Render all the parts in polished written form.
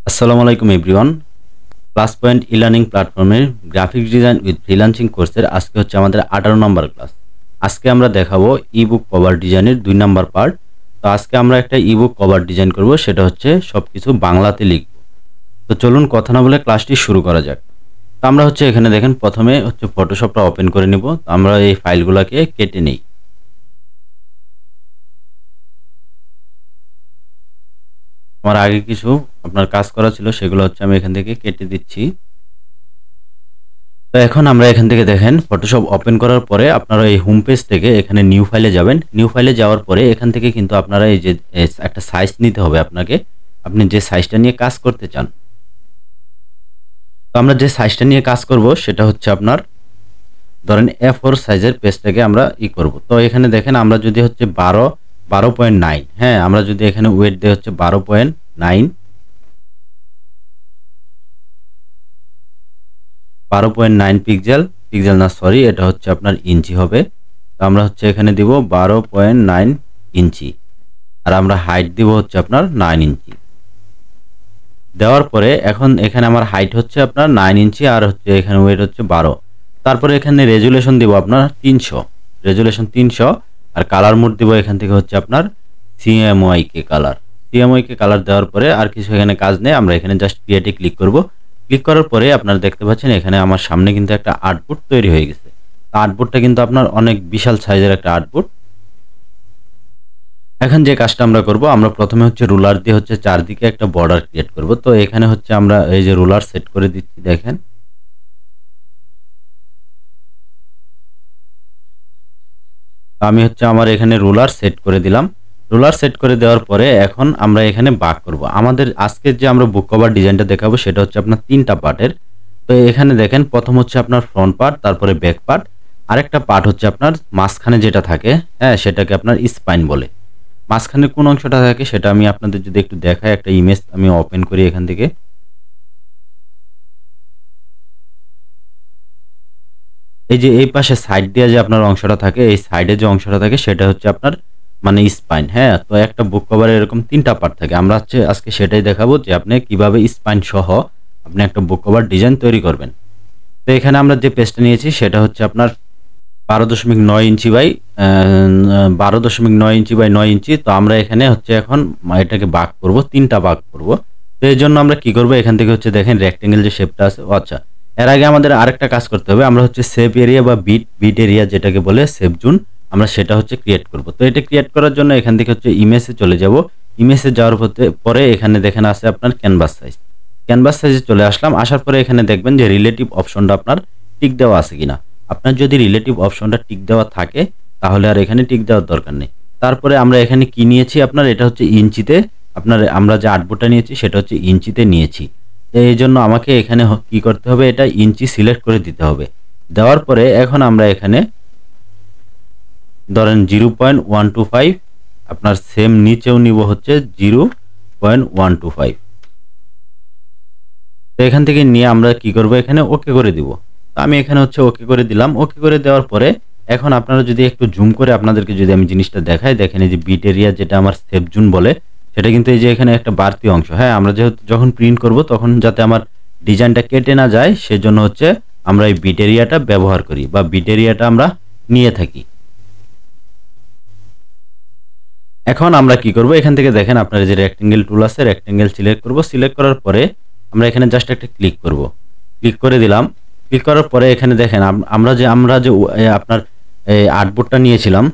আসসালামু আলাইকুম everyone. Class point e-learning প্ল্যাটফর্মের গ্রাফিক্স ডিজাইন উইথ ফ্রিল্যান্সিং কোর্সের আজকে হচ্ছে আমাদের 18 নম্বর ক্লাস। আজকে আমরা দেখাবো ইবুক কভার ডিজাইনের 2 নাম্বার পার্ট। তো আজকে আমরা একটা ইবুক কভার ডিজাইন করব, সেটা হচ্ছে সবকিছু বাংলাতে লিখব। তো চলুন কথা না বলে ক্লাসটি শুরু করা যাক। তো আমরা হচ্ছে এখানে দেখেন প্রথমে হচ্ছে ফটোশপটা ওপেন করে নিব। তো আমরা এই ফাইলগুলোকে কেটে নেই। আমার আগে কিছু আপনার কাজ করা ছিল, সেগুলো হচ্ছে আমি এখান থেকে কেটে দিচ্ছি। তো এখন আমরা এখান থেকে দেখেন ফটোশপ ওপেন করার পরে আপনারা এই হোম পেজ থেকে এখানে নিউ ফাইলে যাবেন। নিউ ফাইলে যাওয়ার পরে এখান থেকে কিন্তু আপনারা এই যে একটা সাইজ নিতে হবে আপনাকে, আপনি যে সাইজটা নিয়ে কাজ করতে চান। তো আমরা যে সাইজটা নিয়ে কাজ করব সেটা হচ্ছে আপনার ধরেন A4 সাইজের পেজটাকে আমরা করব। তো এখানে দেখেন আমরা যদি হচ্ছে 12.9, হ্যাঁ, আমরা যদি এখানে ওয়েট দেই হচ্ছে 12.9 পিক্সেল না, সরি, এটা হচ্ছে আপনার ইঞ্চি হবে। তো আমরা হচ্ছে এখানে দিব 12.9 ইঞ্চি, আর আমরা হাইট দিব হচ্ছে আপনার 9 ইঞ্চি। দেওয়ার পরে এখন এখানে আমার হাইট হচ্ছে আপনার 9 ইঞ্চি, আর হচ্ছে এখানে ওয়েট হচ্ছে 12। তারপরে এখানে রেজুলেশন দিব আপনার 300, রেজুলেশন 300, আর কালার মোড দিব এখান থেকে হচ্ছে আপনার সিএমওয়াইকে কালার দেওয়ার পরে আর কিছু এখানে কাজ নেই। আমরা এখানে জাস্ট ক্রিয়েটে ক্লিক করব। ক্লিক করার পরে আপনারা দেখতে পাচ্ছেন এখানে আমার সামনে কিন্তু একটা আউটপুট তৈরি হয়ে গেছে। আউটপুটটা কিন্তু আপনার অনেক বিশাল সাইজের একটা আউটপুট। এখন যে কাজটা আমরা করব, আমরা প্রথমে হচ্ছে রুলার দিয়ে হচ্ছে চারদিকে একটা বর্ডার ক্রিয়েট করব। তো এখানে হচ্ছে আমরা এই যে রুলার সেট করে দিচ্ছি, দেখেন। আমি হচ্ছে আমার এখানে রুলার সেট করে দিলাম। রুলার সেট করে দেওয়ার পরে এখন আমরা এখানে ভাগ করব। আমাদের আজকের যে আমরা বুক কভার ডিজাইনটা দেখাবো সেটা হচ্ছে আপনার 3টা পার্টের। তো এখানে দেখেন প্রথম হচ্ছে আপনার ফ্রন্ট পার্ট, তারপরে ব্যাক পার্ট, আরেকটা পার্ট হচ্ছে আপনার মাঝখানে যেটা থাকে, হ্যাঁ, সেটাকে আপনার স্পাইন বলে। মাঝখানে কোন অংশটা থাকে সেটা আমি আপনাদের যদি একটু দেখাই, একটা ইমেজ আমি ওপেন করি এখান থেকে। এই যে এই পাশে সাইড দিয়ে যে আপনার অংশটা থাকে, এই সাইডে যে অংশটা থাকে সেটা হচ্ছে আপনার মানে স্পাইন। হ্যাঁ, তো একটা বুক কভারে এরকম 3টা পার্ট থাকে। আমরা হচ্ছে আজকে সেটাই দেখাবো যে আপনি কিভাবে স্পাইন সহ আপনি একটা বুক কভার ডিজাইন তৈরি করবেন। তো এখানে আমরা যে পেজটা নিয়েছি সেটা হচ্ছে আপনার 12.9 ইঞ্চি বাই 12.9 ইঞ্চি বাই 9 ইঞ্চি। তো আমরা এখানে হচ্ছে এখন এটাকে ভাগ করব, 3টা ভাগ করব। তো এর জন্য আমরা কি করব, এখান থেকে হচ্ছে দেখেন রেক্টেঙ্গেল যে শেপটা আছে, আচ্ছা, এর আগে আমাদের আরেকটা কাজ করতে হবে। আমরা হচ্ছে সেভ এরিয়া বা বিট এরিয়া যেটাকে বলে সেভ জোন, আমরা সেটা হচ্ছে ক্রিয়েট করব। তো এটা ক্রিয়েট করার জন্য এখান থেকে হচ্ছে ইমেজে চলে যাব। ইমেজে যাওয়ার পরে এখানে দেখেন আছে আপনার ক্যানভাস সাইজে চলে আসলাম। আসার পরে এখানে দেখবেন যে রিলেটিভ অপশনটা আপনার টিক দেওয়া আছে কিনা। আপনার যদি রিলেটিভ অপশনটা টিক দেওয়া থাকে তাহলে আর এখানে টিক দেওয়ার দরকার নেই। তারপরে আমরা এখানে কি নিয়েছি, আপনার এটা হচ্ছে ইঞ্চিতে, আপনার আমরা যে আউটপুটটা নিয়েছি সেটা হচ্ছে ইঞ্চিতে নিয়েছি। এই জন্য আমাকে এখানে কি করতে হবে, এটা ইঞ্চি সিলেক্ট করে দিতে হবে। দেওয়ার পরে এখন আমরা এখানে ধরেন 0.125, আপনার সেম নিচেও নিব হচ্ছে 0.125। তো এখান থেকে নিয়ে আমরা কি করব, এখানে ওকে করে দিব। তো আমি এখানে হচ্ছে ওকে করে দিলাম। ওকে করে দেওয়ার পরে এখন আপনারা যদি একটু জুম করে আপনাদেরকে যদি আমি জিনিসটা দেখাই, দেখেন এই যে বিট এরিয়া যেটা আমার সেভ জোন বলে, সেটা কিন্তু এই যে এখানে একটা বাড়তি অংশ। হ্যাঁ, আমরা যেহেতু যখন প্রিন্ট করব তখন যাতে আমার ডিজাইনটা কেটে না যায় সেজন্য হচ্ছে আমরা এই বিট এরিয়াটা ব্যবহার করি বা বিট এরিয়াটা আমরা নিয়ে থাকি। এখন আমরা কি করব, এখান থেকে দেখেন আপনার যে রেক্টেঙ্গেল টুল আছে, রেক্টেঙ্গেল সিলেক্ট করব। সিলেক্ট করার পরে আমরা এখানে জাস্ট একটা ক্লিক করব। ক্লিক করে দিলাম। ক্লিক করার পরে এখানে দেখেন আমরা যে আপনার এই আর্টবোর্ডটা নিয়েছিলাম,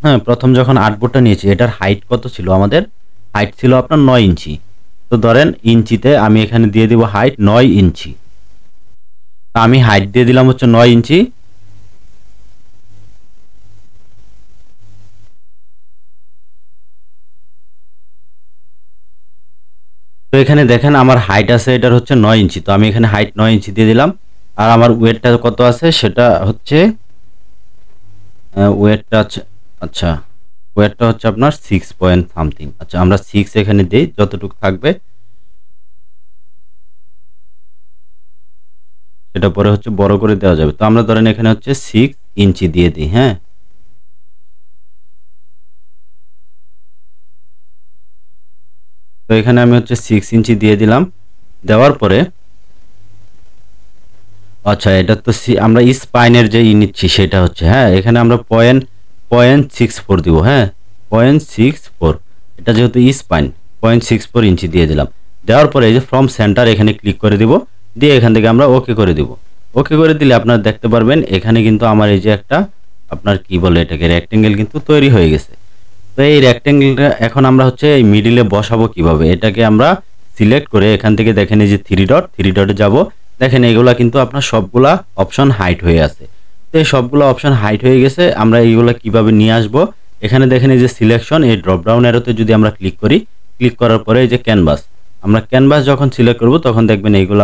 হ্যাঁ, প্রথম যখন আর্টবোর্ডটা নিয়েছি এটার হাইট কত ছিল, আমাদের হাইট ছিল আপনার 9 ইঞ্চি। তো ধরেন ইঞ্চিতে আমি এখানে দিয়ে দিব হাইট 9 ইঞ্চি। আমি হাইট দিয়ে দিলাম হচ্ছে 9 ইঞ্চি। তো এখানে দেখেন আমার হাইট আছে এটার হচ্ছে 9 ইঞ্চি। তো আমি এখানে হাইট 9 ইঞ্চি দিয়ে দিলাম। আর আমার ওয়েটটা কত আছে সেটা হচ্ছে ওয়েটটা আছে, আচ্ছা, ওয়েটটা হচ্ছে আপনার 6 পয়েন্ট সামথিং। আচ্ছা, আমরা 6 এখানে দিই, যতটুকু থাকবে সেটা পরে হচ্ছে বড় করে দেওয়া যাবে। তো আমরা ধরেন এখানে হচ্ছে 6 ইঞ্চি দিয়ে দিই। হ্যাঁ, তো এখানে আমি হচ্ছে 6 ইঞ্চি দিয়ে দিলাম। দেওয়ার পরে আচ্ছা, এটা তো আমরা স্পাইনের যে নিচ্ছি সেটা হচ্ছে, হ্যাঁ, এখানে আমরা পয়েন্ট 64 দিব। হ্যাঁ, 0.64, এটা যেহেতু স্পাইন 0.64 ইঞ্চি দিয়ে দিলাম। দেওয়ার পরে এই যে ফ্রম সেন্টার এখানে ক্লিক করে দিব, দিয়ে এখান থেকে আমরা ওকে করে দিব। ওকে করে দিলে আপনারা দেখতে পারবেন এখানে কিন্তু আমার এই যে একটা আপনার কি বলে এটাকে রেক্টেঙ্গেল কিন্তু তৈরি হয়ে গেছে। তো এই রেক্টেঙ্গেলটা এখন আমরা হচ্ছে এই মিডিলে বসাবো কিভাবে, এটাকে আমরা সিলেক্ট করে এখান থেকে দেখেন এই যে থ্রি ডটে যাব। দেখেন এইগুলা কিন্তু আপনার সবগুলা অপশন হাইড হয়ে আছে। তো এই সবগুলো অপশন হাইড হয়ে গেছে, আমরা এইগুলা কিভাবে নিয়ে আসব, এখানে দেখেন এই যে সিলেকশন, এই ড্রপ ডাউন অ্যারোতে যদি আমরা ক্লিক করি, ক্লিক করার পরে এই যে ক্যানভাস, আমরা ক্যানভাস যখন সিলেক্ট করব তখন দেখবেন এইগুলো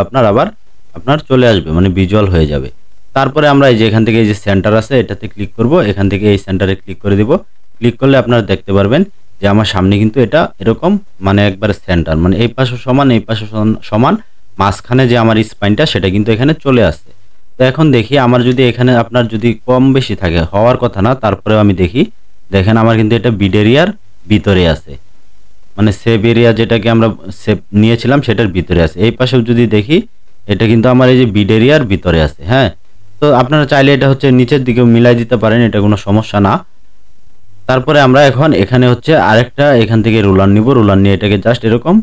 আপনার চলে আসবে, মানে ভিজুয়াল হয়ে যাবে। তারপরে আমরা এই যে এখান থেকে এই যে সেন্টার আছে এটাতে ক্লিক করব, এখান থেকে এই সেন্টারে ক্লিক করে দিব। ক্লিক করলে আপনারা দেখতে পারবেন যে আমার সামনে কিন্তু এটা এরকম, মানে একবারে সেন্টার, মানে এই পাশে সমান এই পাশে সমান, মাঝখানে যে আমার স্পাইনটা সেটা কিন্তু এখানে চলে আসছে। তো এখন দেখি আমার যদি এখানে আপনার যদি কম বেশি থাকে, হওয়ার কথা না, তারপরেও আমি দেখি, দেখেন আমার কিন্তু এটা বিড এরিয়ার ভিতরে আছে, মানে সেভ এরিয়া যেটাকে আমরা সেভ নিয়েছিলাম সেটার ভিতরে আছে। এই পাশেও যদি দেখি এটা কিন্তু আমার এই যে বিড এরিয়ার ভিতরে আছে। হ্যাঁ, তো আপনারা চাইলে এটা হচ্ছে নিচের দিকেও মিলাই দিতে পারেন, এটা কোনো সমস্যা না। তারপরে আমরা এখন এখানে হচ্ছে আরেকটা এখান থেকে রুলার নিব, রুলার নিয়ে এটাকে জাস্ট এরকম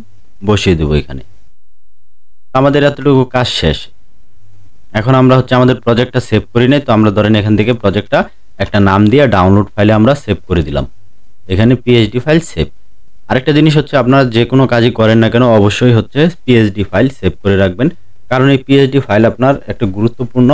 বসিয়ে দেবো এখানে। আমাদের এতটুকু কাজ শেষ। এখন আমরা হচ্ছে আমাদের প্রজেক্টটা সেভ করি নাই, তো আমরা ধরেন এখান থেকে প্রজেক্টটা একটা নাম দিয়ে ডাউনলোড ফাইলে আমরা সেভ করে দিলাম, এখানে পিএইচডি ফাইল সেভ। আরেকটা জিনিস হচ্ছে আপনারা যে কোনো কাজই করেন না কেন অবশ্যই হচ্ছে পিএইচডি ফাইল সেভ করে রাখবেন, কারণ এই পিএইচডি ফাইল আপনার একটা গুরুত্বপূর্ণ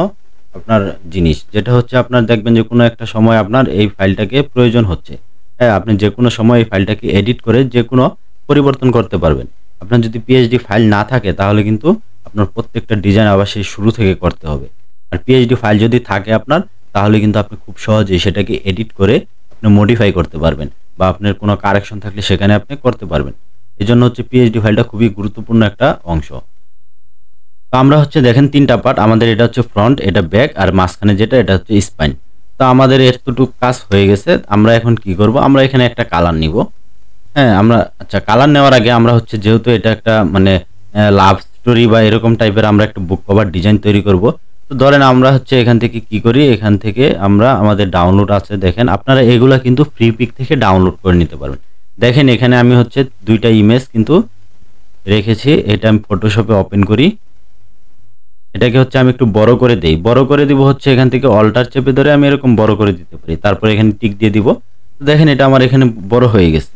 আপনার জিনিস, যেটা হচ্ছে আপনার দেখবেন যে কোনো একটা সময় আপনার এই ফাইলটাকে প্রয়োজন হচ্ছে। হ্যাঁ, আপনি যে কোনো সময় এই ফাইলটাকে এডিট করে যে কোনো পরিবর্তন করতে পারবেন। আপনার যদি পিএইচডি ফাইল না থাকে তাহলে কিন্তু আপনার প্রত্যেকটা ডিজাইন আবার সেই শুরু থেকে করতে হবে। আর পিএইচডি ফাইল যদি থাকে আপনার, তাহলে কিন্তু আপনি খুব সহজেই সেটাকে এডিট করে আপনি মডিফাই করতে পারবেন, বা আপনার কোনো কারেকশন থাকলে সেখানে আপনি করতে পারবেন। এজন্য হচ্ছে পিএইচডি ফাইলটা খুবই গুরুত্বপূর্ণ একটা অংশ। তো আমরা হচ্ছে দেখেন তিনটা পার্ট আমাদের, এটা হচ্ছে ফ্রন্ট, এটা ব্যাক, আর মাঝখানে যেটা এটা হচ্ছে স্পাইন। তো আমাদের এতটুকু কাজ হয়ে গেছে। আমরা এখন কি করব, আমরা এখানে একটা কালার নিব। হ্যাঁ, আমরা আচ্ছা কালার নেওয়ার আগে আমরা হচ্ছে যেহেতু এটা একটা মানে লাভ স্টোরি বা এরকম টাইপের আমরা একটা বুক কভার ডিজাইন তৈরি করব। তো ধরেন আমরা হচ্ছে এখান থেকে কি করি, এখান থেকে আমরা আমাদের ডাউনলোড আছে, দেখেন আপনারা এগুলা কিন্তু ফ্রি পিক থেকে ডাউনলোড করে নিতে পারবেন। দেখেন এখানে আমি হচ্ছে দুইটা ইমেজ কিন্তু রেখেছি, এটা আমি ফটোশপে ওপেন করি। এটাকে হচ্ছে আমি একটু বড় করে দেই, বড় করে দিব হচ্ছে এখান থেকে অল্টার চেপে ধরে আমি এরকম বড় করে দিতে পারি, তারপরে এখানে টিক দিয়ে দিব। তো দেখেন এটা আমার এখানে বড় হয়ে গেছে।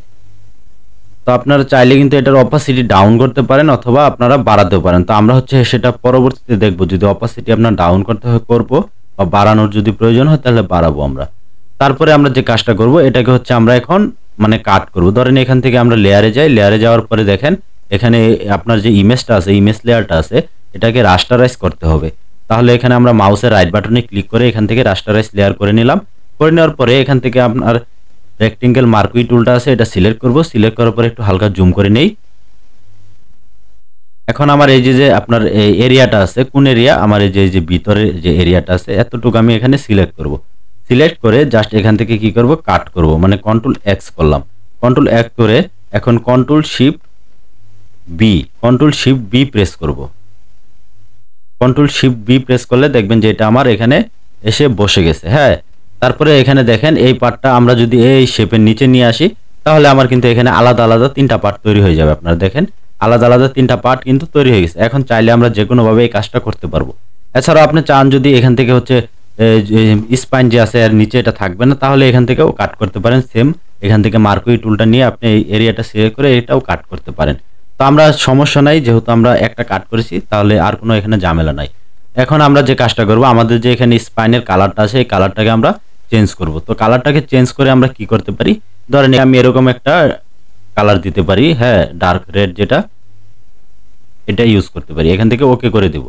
তো আপনারা চাইলে কিন্তু এটার অপাসিটি ডাউন করতে পারেন অথবা আপনারা বাড়াতেও পারেন। তো আমরা হচ্ছে সেটা পরবর্তীতে দেখব, যদি অপাসিটি আপনার ডাউন করতে হয় করব, বা বাড়ানোর যদি প্রয়োজন হয় তাহলে বাড়াবো আমরা। তারপরে আমরা যে কাজটা করব, এটাকে হচ্ছে আমরা এখন মানে কাট করব। ধরেন এখান থেকে আমরা লেয়ারে যাই, লেয়ারে যাওয়ার পরে দেখেন এখানে আপনার যে ইমেজটা আছে, ইমেজ লেয়ারটা আছে, এটাকে রাস্টারাইজ করতে হবে। তাহলে এখানে আমরা মাউসের রাইট বাটনে ক্লিক করে এখান থেকে রাস্টারাইজ লেয়ার করে নিলাম। করে নেওয়ার পরে এখান থেকে আপনার রেক্টেঙ্গেল মার্কুই টুলটা আছে, এটা সিলেক্ট করব। সিলেক্ট করার পরে একটু হালকা জুম করে নেই। এখন আমার এই যে আপনার এই এরিয়াটা আছে, কোন এরিয়া, আমার এই যে ভিতরে যে এরিয়াটা আছে এতটুকু আমি এখানে সিলেক্ট করব। সিলেক্ট করে জাস্ট এখান থেকে কি করব, কাট করব, মানে কন্ট্রোল এক্স করলাম। কন্ট্রোল এক্স করে এখন কন্ট্রোল শিফট বি প্রেস করব। কন্ট্রোল শিফট বি প্রেস করলে দেখবেন যে এটা আমার এখানে এসে বসে গেছে। হ্যাঁ, তারপরে এখানে দেখেন এই পার্টটা আমরা যদি এই শেপের নিচে নিয়ে আসি, তাহলে আমার কিন্তু এখানে আলাদা আলাদা তিনটা পার্ট তৈরি হয়ে যাবে। আপনারা দেখেন আলাদা আলাদা তিনটা পার্ট কিন্তু তৈরি হয়ে গেছে। এখন চাইলে আমরা যে কোনোভাবে এই কাজটা করতে পারবো। এছাড়াও আপনি চান যদি এখান থেকে হচ্ছে স্পাইন যে আছে আর নিচে এটা থাকবে না, তাহলে এখান থেকেও কাট করতে পারেন। সেম এখান থেকে মার্কুই টুলটা নিয়ে আপনি এই এরিয়াটা সিলেক্ট করে এটাও কাট করতে পারেন। তো আমরা সমস্যা নাই, যেহেতু আমরা একটা কাট করেছি তাহলে আর কোনো এখানে ঝামেলা নাই। এখন আমরা যে কাজটা করব, আমাদের যে এখানে স্পাইনের কালারটা আছে এই কালারটাকে আমরা চেঞ্জ করব। তো কালারটাকে চেঞ্জ করে আমরা কি করতে পারি, ধরেন আমি এরকম একটা কালার দিতে পারি, হ্যাঁ ডার্ক রেড, যেটা এটা ইউজ করতে পারি। এখান থেকে ওকে করে দেব।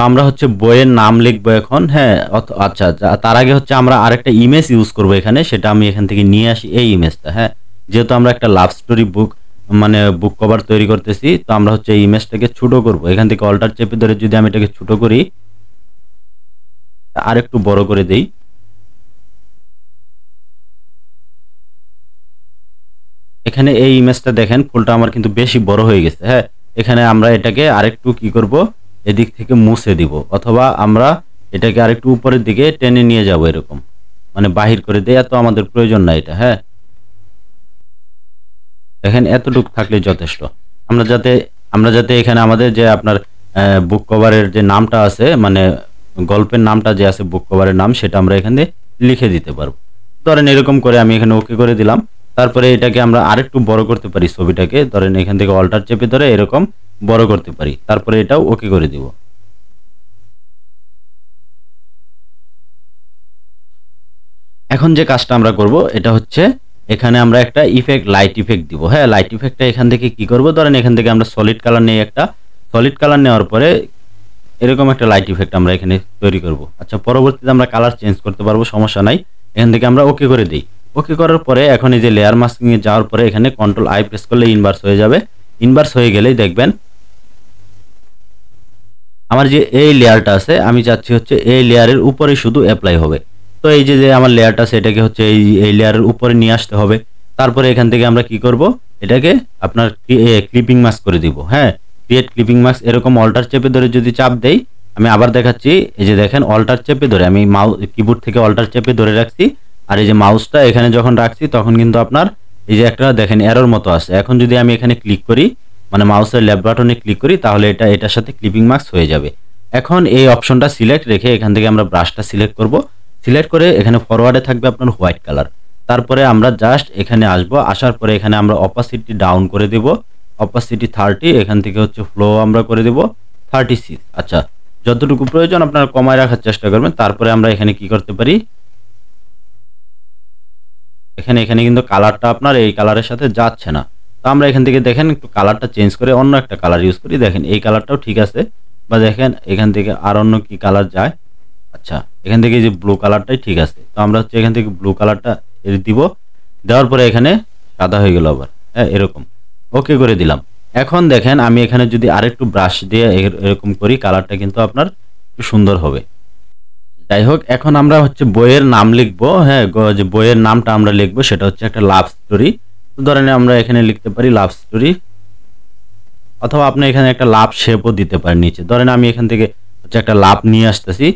আমরা হচ্ছে বইয়ের নাম লিখবো এখন। হ্যাঁ, আচ্ছা তার আগে হচ্ছে আমরা আরেকটা ইমেজ ইউজ করব এখানে, সেটা আমি এখান থেকে নিয়ে আসি এই ইমেজটা। হ্যাঁ, যেহেতু আমরা একটা লাভ স্টোরি বুক মানে বুক কভার তৈরি করতেছি, তো আমরা হচ্ছে এই ইমেজটাকে ছোট করব। এখান থেকে অল্টার চেপে ধরে যদি আমি এটাকে ছোট করি, আর একটু বড় করে দেই, এখানে এই ইমেজটা দেখেন ফুলটা আমার কিন্তু বেশি বড় হয়ে গেছে। হ্যাঁ, এখানে আমরা এটাকে আরেকটু কি করব, এদিক থেকে মুছে দিব, অথবা আমরা এটাকে আরেকটু উপরের দিকে টেনে নিয়ে যাব, এরকম মানে বাহির করে দেয়া তো আমাদের প্রয়োজন নাই এটা। হ্যাঁ, দেখেন এতটুকু থাকলেই যথেষ্ট। আমরা যাতে আমরা যাতে এখানে আমাদের যে আপনার বুক কভারের যে নামটা আছে, মানে গল্পের নামটা যে আছে বুক কভারের নাম, সেটা আমরা এখানে লিখে দিতে পারবো। ধরেন এরকম করে আমি এখানে ওকে করে দিলাম। তারপরে এটাকে আমরা আরেকটু বড় করতে পারি ছবিটাকে, ধরেন এখান থেকে অল্টার চেপে ধরে এরকম বড় করতে পারি, তারপরে এটাও ওকে করে দিব। এখন যে কাজটা আমরা করব এটা হচ্ছে, এখানে আমরা একটা ইফেক্ট, লাইট ইফেক্ট দিব। হ্যাঁ, লাইট ইফেক্টটা এখান থেকে কি করব, ধরেন এখান থেকে আমরা সলিড কালার নিয়ে একটা সলিড কালার নেওয়ার পরে এরকম একটা লাইট ইফেক্ট আমরা এখানে তৈরি করব। আচ্ছা, পরবর্তীতে আমরা কালার চেঞ্জ করতে পারবো, সমস্যা নাই। এখান থেকে আমরা ওকে করে দিই। ওকে করার পরে এখন এই যে লেয়ার মাস্কিং এ যাওয়ার পরে এখানে কন্ট্রোল আই প্রেস করলে ইনভার্স হয়ে যাবে। ইনভার্স হয়ে গেলেই দেখবেন আমার যে এই লেয়ারটা আছে, আমি চাচ্ছি হচ্ছে এই লেয়ারের উপরে শুধু অ্যাপ্লাই হবে। তো এই যে যে আমার লেয়ারটা আছে এটাকে হচ্ছে এই লেয়ারের উপরে নিয়ে আসতে হবে। তারপরে এখান থেকে আমরা কি করব, এটাকে আপনার ক্লিপিং মাস্ক করে দিব। হ্যাঁ, ক্রিয়েট ক্লিপিং মাস্ক, এরকম অল্টার চেপে ধরে যদি চাপ দেই, আমি আবার দেখাচ্ছি, এই যে দেখেন অল্টার চেপে ধরে আমি কিবোর্ড থেকে অল্টার চেপে ধরে রাখছি, আর এই যে মাউসটা এখানে যখন রাখছি তখন কিন্তু আপনার এই যে একটা দেখেন এরর মতো আছে। এখন যদি আমি এখানে ক্লিক করি, মানে মাউসের লেফট বাটনে ক্লিক করি, তাহলে এটা এটার সাথে ক্লিপিং মাস্ক হয়ে যাবে। এখন এই অপশনটা সিলেক্ট রেখে এখান থেকে আমরা ব্রাশটা সিলেক্ট করব। সিলেক্ট করে এখানে ফরওয়ার্ডে থাকবে আপনার হোয়াইট কালার। তারপরে আমরা জাস্ট এখানে আসব, আসার পরে এখানে আমরা অপাসিটি ডাউন করে দেব, অপাসিটি 30, এখান থেকে হচ্ছে ফ্লো আমরা করে দেব 36। আচ্ছা, যতটুকু প্রয়োজন আপনারা কমায় রাখার চেষ্টা করবেন। তারপরে আমরা এখানে কি করতে পারি, এখানে এখানে কিন্তু কালারটা আপনার এই কালারের সাথে যাচ্ছে না। তো আমরা এখান থেকে দেখেন একটু কালারটা চেঞ্জ করে অন্য একটা কালার ইউজ করি। দেখেন এই কালারটাও ঠিক আছে, বা দেখেন এখান থেকে আর অন্য কি কালার যায়। আচ্ছা, এখান থেকে যে ব্লু কালারটাই ঠিক আছে। তো আমরা হচ্ছে এখান থেকে ব্লু কালারটা দিব, দেওয়ার পরে এখানে সাদা হয়ে গেল আবার। হ্যাঁ, এরকম ওকে করে দিলাম। এখন দেখেন আমি এখানে যদি আরেকটু ব্রাশ দিয়ে এরকম করি, কালারটা কিন্তু আপনার একটু সুন্দর হবে। যাই হোক, এখন আমরা হচ্ছে বইয়ের নাম লিখবো। হ্যাঁ, যে বইয়ের নামটা আমরা লিখবো সেটা হচ্ছে একটা লাভ স্টোরি। তো ধরেন আমরা এখানে লিখতে পারি লাভ স্টোরি, অথবা আপনি এখানে একটা লাভ শেপও দিতে পারেন নিচে। ধরেন আমি এখান থেকে হচ্ছে একটা লাভ নিয়ে আসতেছি।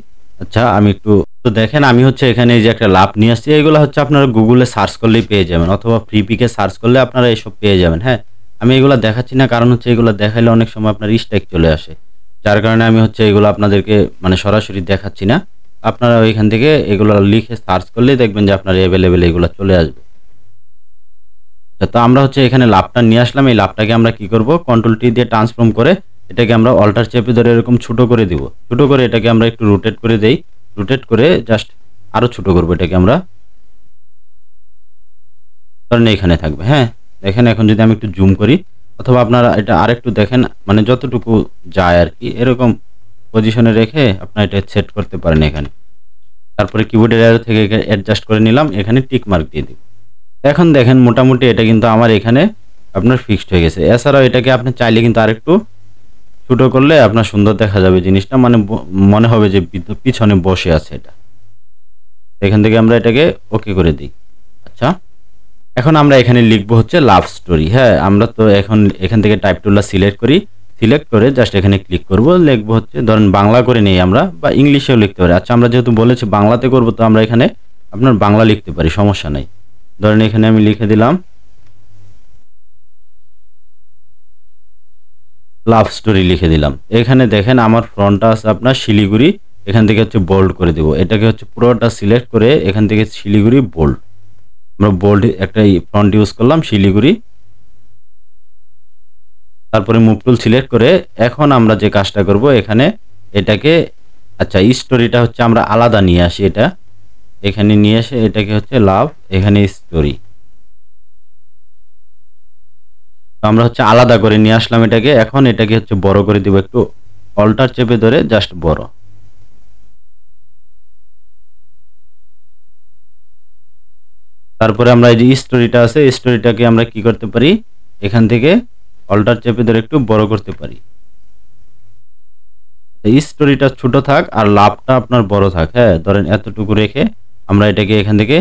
আচ্ছা, আমি একটু তো দেখেন আমি হচ্ছে এখানে এই যে একটা লাভ নিয়ে আসছি, এগুলো হচ্ছে আপনারা গুগলে সার্চ করলেই পেয়ে যাবেন, অথবা ফ্রি পিকে সার্চ করলে আপনারা এসব পেয়ে যাবেন। হ্যাঁ, আমি এগুলো দেখাচ্ছি না, কারণ হচ্ছে এগুলো দেখাইলে অনেক সময় আপনার স্ট্রাইক চলে আসে, যার কারণে আমি হচ্ছে এগুলো আপনাদেরকে মানে সরাসরি দেখাচ্ছি না। আপনারা ওইখান থেকে এগুলো লিখে সার্চ করলেই দেখবেন যে আপনার অ্যাভেলেবেল এগুলো চলে আসবে। তো আমরা হচ্ছে এখানে লাভটা নিয়ে আসলাম। এই লাভটাকে আমরা কি করব, কন্ট্রোল টি দিয়ে ট্রান্সফর্ম করে এটাকে আমরা অল্টার চেপে ধরে এরকম ছোট করে দিব। ছোট করে এটাকে আমরা একটু রোটেট করে দেই, রোটেট করে জাস্ট আরো ছোট করব এটাকে আমরা, কারণ এখানে থাকবে। হ্যাঁ, দেখেন এখন যদি আমি একটু জুম করি, অথবা আপনারা এটা আরেকটু দেখেন, মানে যতটুকু যায় আর কি, এরকম পজিশনে রেখে আপনারা এটা সেট করতে পারেন এখানে। তারপরে কিবোর্ডের অ্যারো থেকে অ্যাডজাস্ট করে নিলাম, এখানে টিক মার্ক দিয়ে দিব। এখন দেখেন মোটামুটি এটা কিন্তু আমার এখানে আপনার ফিক্সড হয়ে গেছে। এছাড়াও এটাকে আপনি চাইলে কিন্তু আরেকটু ছোট করলে আপনার সুন্দর দেখা যাবে জিনিসটা, মানে মনে হবে যে পিছনে বসে আছে এটা। এখান থেকে আমরা এটাকে ওকে করে দিই। আচ্ছা, এখন আমরা এখানে লিখবো হচ্ছে লাভ স্টোরি। হ্যাঁ, আমরা তো এখন এখান থেকে টাইপ টুলটা সিলেক্ট করি, সিলেক্ট করে জাস্ট এখানে ক্লিক করব, লিখবো হচ্ছে ধরেন বাংলা করে নেই আমরা, বা ইংলিশেও লিখতে পারি। আচ্ছা, আমরা যেহেতু বলেছি বাংলাতে করব, তো আমরা এখানে আপনার বাংলা লিখতে পারি, সমস্যা নাই। ধরেন এখানে আমি লিখে দিলাম লাভ স্টোরি, লিখে দিলাম। এখানে দেখেন আমার ফ্রন্টটা আছে আপনার শিলিগুড়ি, এখান থেকে হচ্ছে বোল্ড করে দেব। এটাকে হচ্ছে পুরোটা সিলেক্ট করে এখান থেকে শিলিগুড়ি বোল্ড, আমরা বোল্ড একটা ফ্রন্ট ইউজ করলাম শিলিগুড়ি। তারপরে মুভ টুল সিলেক্ট করে এখন আমরা যে কাজটা করব এখানে এটাকে, আচ্ছা স্টোরিটা হচ্ছে আমরা আলাদা নিয়ে আসি, এটা এখানে নিয়ে এসে এটাকে হচ্ছে লাভ, এখানে স্টোরি আমরা হচ্ছে আলাদা করে নিয়ে আসলাম এটাকে। এখন এটাকে হচ্ছে বড় করে দিব, একটু অল্টার চেপে ধরে জাস্ট বড়। তারপরে আমরা এই যে স্টোরিটা আছে, স্টোরিটাকে আমরা কি করতে পারি, এখান থেকে অল্টার চেপে ধরে একটু বড় করতে পারি। এই স্টোরিটা ছোট থাক আর লাভটা আপনার বড় থাক। হ্যাঁ, ধরেন এতটুকু রেখে আমরা এটাকে এখান থেকে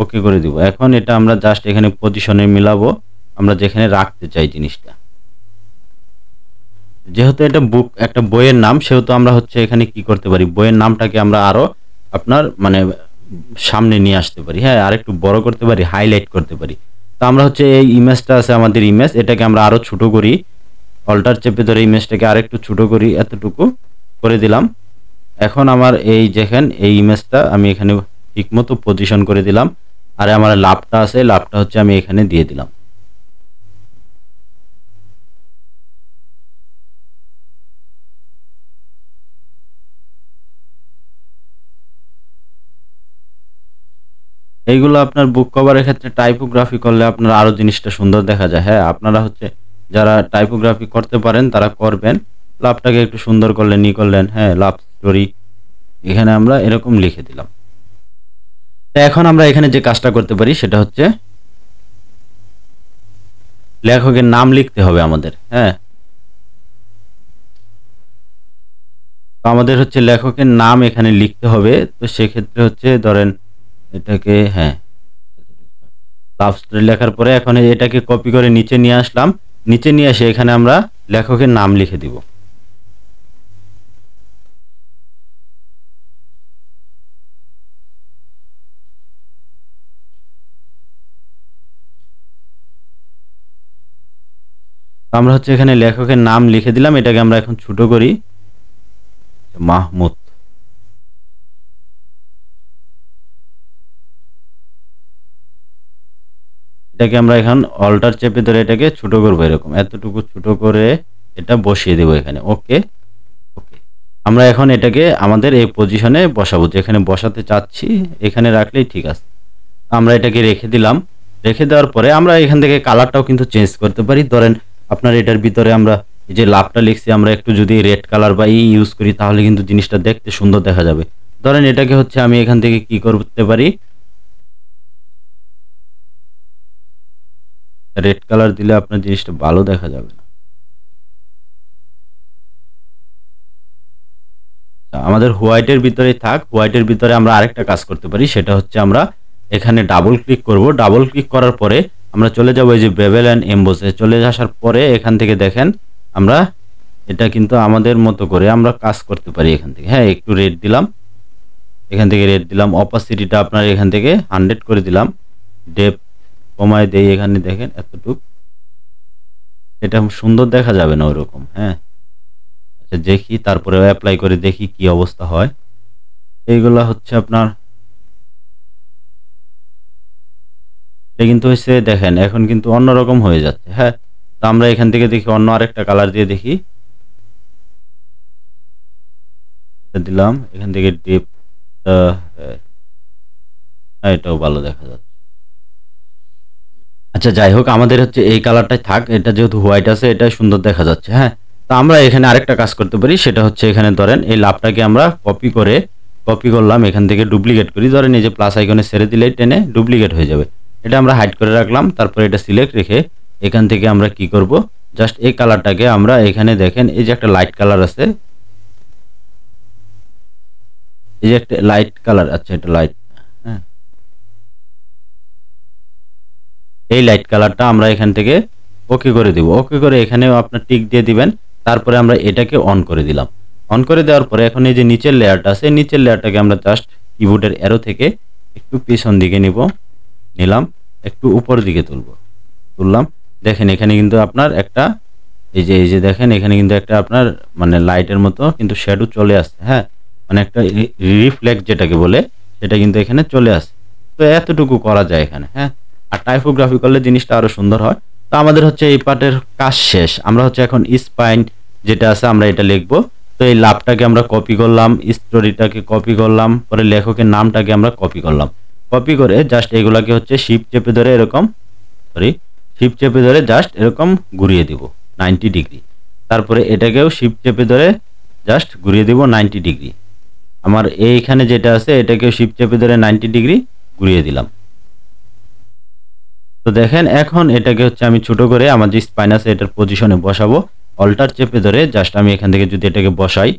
ওকে করে দিব। এখন এটা আমরা জাস্ট এখানে পজিশনে মিলাবো, আমরা যেখানে রাখতে চাই জিনিসটা। যেহেতু এটা বুক একটা বইয়ের নাম, সেহেতু আমরা হচ্ছে এখানে কি করতে পারি, বইয়ের নামটাকে আমরা আরো আপনার মানে সামনে নিয়ে আসতে পারি, হ্যাঁ, আর একটু বড় করতে পারি, হাইলাইট করতে পারি। তো আমরা হচ্ছে এই ইমেজটা আছে আমাদের ইমেজ, এটাকে আমরা আরো ছোট করি, অল্টার চেপে ধরে ইমেজটাকে আরেকটু ছোট করি, এতটুকু করে দিলাম। এখন আমার এই দেখেন এই ইমেজটা আমি এখানে ঠিকমতো পজিশন করে দিলাম, আর আমার লাভটা আছে, লাভটা হচ্ছে আমি এখানে দিয়ে দিলাম। এইগুলো আপনার বুক কভারের ক্ষেত্রে টাইপোগ্রাফি করলে আপনার আরো জিনিসটা সুন্দর দেখা যায়। হ্যাঁ, আপনারা হচ্ছে যারা টাইপোগ্রাফি করতে পারেন তারা করবেন। লাভটাকে একটু সুন্দর করলেন, করলেন, হ্যাঁ, লাভ স্টোরি এখানে আমরা এরকম লিখে দিলাম। তো এখন আমরা এখানে যে কাজটা করতে পারি সেটা হচ্ছে লেখকের নাম লিখতে হবে আমাদের। হ্যাঁ, তো আমাদের হচ্ছে লেখকের নাম এখানে লিখতে হবে। তো সেক্ষেত্রে হচ্ছে ধরেন এটাকে, হ্যাঁ, লাভ স্টোরি লেখার পরে এখন এটাকে কপি করে নিচে নিয়ে আসলাম, নিচে নিয়ে এসে এখানে আমরা লেখকের নাম লিখে দিব। আমরা হচ্ছে এখানে লেখকের নাম লিখে দিলাম, এটাকে আমরা এখন ছোট করি, মাহমুদ। এটাকে আমরা এখন অল্টার চেপে ধরে এটাকে ছোট করবো, এরকম এতটুকু ছোট করে এটা বসিয়ে দেবো এখানে। ওকে, ওকে। আমরা এখন এটাকে আমাদের এই পজিশনে বসাবো, যেখানে বসাতে চাচ্ছি এখানে রাখলেই ঠিক আছে। আমরা এটাকে রেখে দিলাম। রেখে দেওয়ার পরে আমরা এখান থেকে কালারটাও কিন্তু চেঞ্জ করতে পারি। ধরেন আপনার এটার ভিতরে আমরা এই যে লাভটা লিখছি, আমরা একটু যদি রেড কালার বা ইউজ করি তাহলে কিন্তু জিনিসটা দেখতে সুন্দর দেখা যাবে। ধরেন এটাকে হচ্ছে আমি এখান থেকে কি করতে পারি, রেড কালার দিলে আপনার জিনিসটা ভালো দেখা যাবে না। আমাদের হোয়াইটের ভিতরে থাক, হোয়াইটের ভিতরে আমরা আরেকটা কাজ করতে পারি, সেটা হচ্ছে আমরা এখানে ডাবল ক্লিক করব। ডাবল ক্লিক করার পরে আমরা চলে যাব এই যে বেভেল অ্যান্ড এমবোসে। চলে আসার পরে এখান থেকে দেখেন আমরা এটা কিন্তু আমাদের মতো করে আমরা কাজ করতে পারি এখান থেকে। হ্যাঁ, একটু রেড দিলাম, এখান থেকে রেড দিলাম, অপাসিটিটা আপনার এখান থেকে 100 করে দিলাম, ডেপথ কমায় দেই, এখানে দেখেন এতটুকু, এটা সুন্দর দেখা যাবে না ওরকম। হ্যাঁ, আচ্ছা দেখি, তারপরে অ্যাপ্লাই করে দেখি কি অবস্থা হয়। এইগুলা হচ্ছে আপনার এটা কিন্তু হচ্ছে দেখেন এখন কিন্তু অন্যরকম হয়ে যাচ্ছে। হ্যাঁ, তো আমরা এখান থেকে দেখি অন্য আরেকটা কালার দিয়ে দেখি, দিলাম এখান থেকে ডিপ, এটাও ভালো দেখা যাচ্ছে। আচ্ছা যাই হোক, আমাদের হচ্ছে এই কালারটাই থাক, এটা যেহেতু হোয়াইট আছে এটা সুন্দর দেখা যাচ্ছে। হ্যাঁ, তো আমরা এখানে আরেকটা কাজ করতে পারি, সেটা হচ্ছে এখানে ধরেন এই লাভটাকে আমরা কপি করলাম, এখান থেকে ডুপ্লিকেট করি। ধরেন এই যে প্লাস আইকনে ছেড়ে দিলেই টেনে ডুপ্লিকেট হয়ে যাবে। এটা আমরা হাইড করে রাখলাম, তারপরে এটা সিলেক্ট রেখে এখান থেকে আমরা কি করব, জাস্ট এই কালারটাকে আমরা এখানে দেখেন এই যে একটা লাইট কালার আছে, এই যে একটা লাইট কালার, আচ্ছা এটা লাইট, হ্যাঁ, এই লাইট কালারটা আমরা এখান থেকে ওকে করে দিব। ওকে করে এখানেও আপনার টিক দিয়ে দিবেন। তারপরে আমরা এটাকে অন করে দিলাম। অন করে দেওয়ার পরে এখন এই যে নিচের লেয়ারটা আছে, নিচের লেয়ারটাকে আমরা জাস্ট কিবোর্ডের অ্যারো থেকে একটু পিছন দিকে নিলাম, একটু উপর দিকে তুললাম। দেখেন এখানে কিন্তু আপনার একটা এই যে দেখেন এখানে কিন্তু একটা আপনার মানে লাইটের মতো কিন্তু শ্যাডো চলে আসছে। হ্যাঁ, মানে একটা রিফ্লেক্ট যেটাকে বলে সেটা কিন্তু এখানে চলে আসে। তো এতটুকু করা যায় এখানে। হ্যাঁ, আর টাইপোগ্রাফি করলে জিনিসটা আরো সুন্দর হয়। তো আমাদের হচ্ছে এই পার্টের কাজ শেষ। আমরা হচ্ছে এখন স্পাইন যেটা আছে আমরা এটা লিখবো। তো এই লাভটাকে আমরা কপি করলাম, স্টোরিটাকে কপি করলাম, পরে লেখকের নামটাকে আমরা কপি করলাম। কপি করে জাস্ট এগুলাকে হচ্ছে শিফট চেপে ধরে এরকম, শিফট চেপে ধরে জাস্ট এরকম ঘুরিয়ে দিব 90 ডিগ্রি। তারপরে এটাকেও শিফট চেপে ধরে জাস্ট ঘুরিয়ে দিব 90 ডিগ্রি। আমার এইখানে যেটা আছে এটাকেও শিফট চেপে ধরে 90 ডিগ্রি ঘুরিয়ে দিলাম। তো দেখেন এখন এটাকে হচ্ছে আমি ছোট করে আমার যে স্পাইন আছে এটার পজিশনে বসাবো। অল্টার চেপে ধরে জাস্ট আমি এখান থেকে যদি এটাকে বসাই,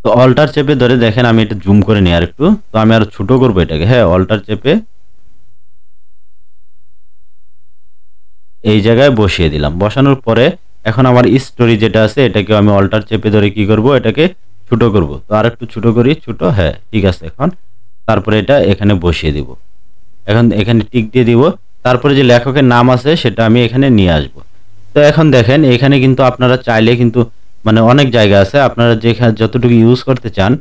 তো অল্টার চেপে ধরে দেখেন আমি এটা জুম করে নিই আরেকটু। তো আমি আরো ছোট করব এটাকে। হ্যাঁ, অল্টার চেপে এই জায়গায় বসিয়ে দিলাম। বসানোর পরে এখন আমার স্টোরি যেটা আছে এটাকে আমি অল্টার চেপে ধরে কি করব, এটাকে ছোট করব। তো আরেকটু ছোট করি, ছোট, হ্যাঁ ঠিক আছে। এখন তারপরে এটা এখানে বসিয়ে দিব। এখন এখানে টিক দিয়ে দিব। তারপরে যে লেখকের নাম আছে সেটা আমি এখানে নিয়ে আসব। তো এখন দেখেন এখানে কিন্তু আপনারা চাইলে কিন্তু মানে অনেক জায়গা আছে আপনারা যেখানে যতটুকু ইউজ করতে চান।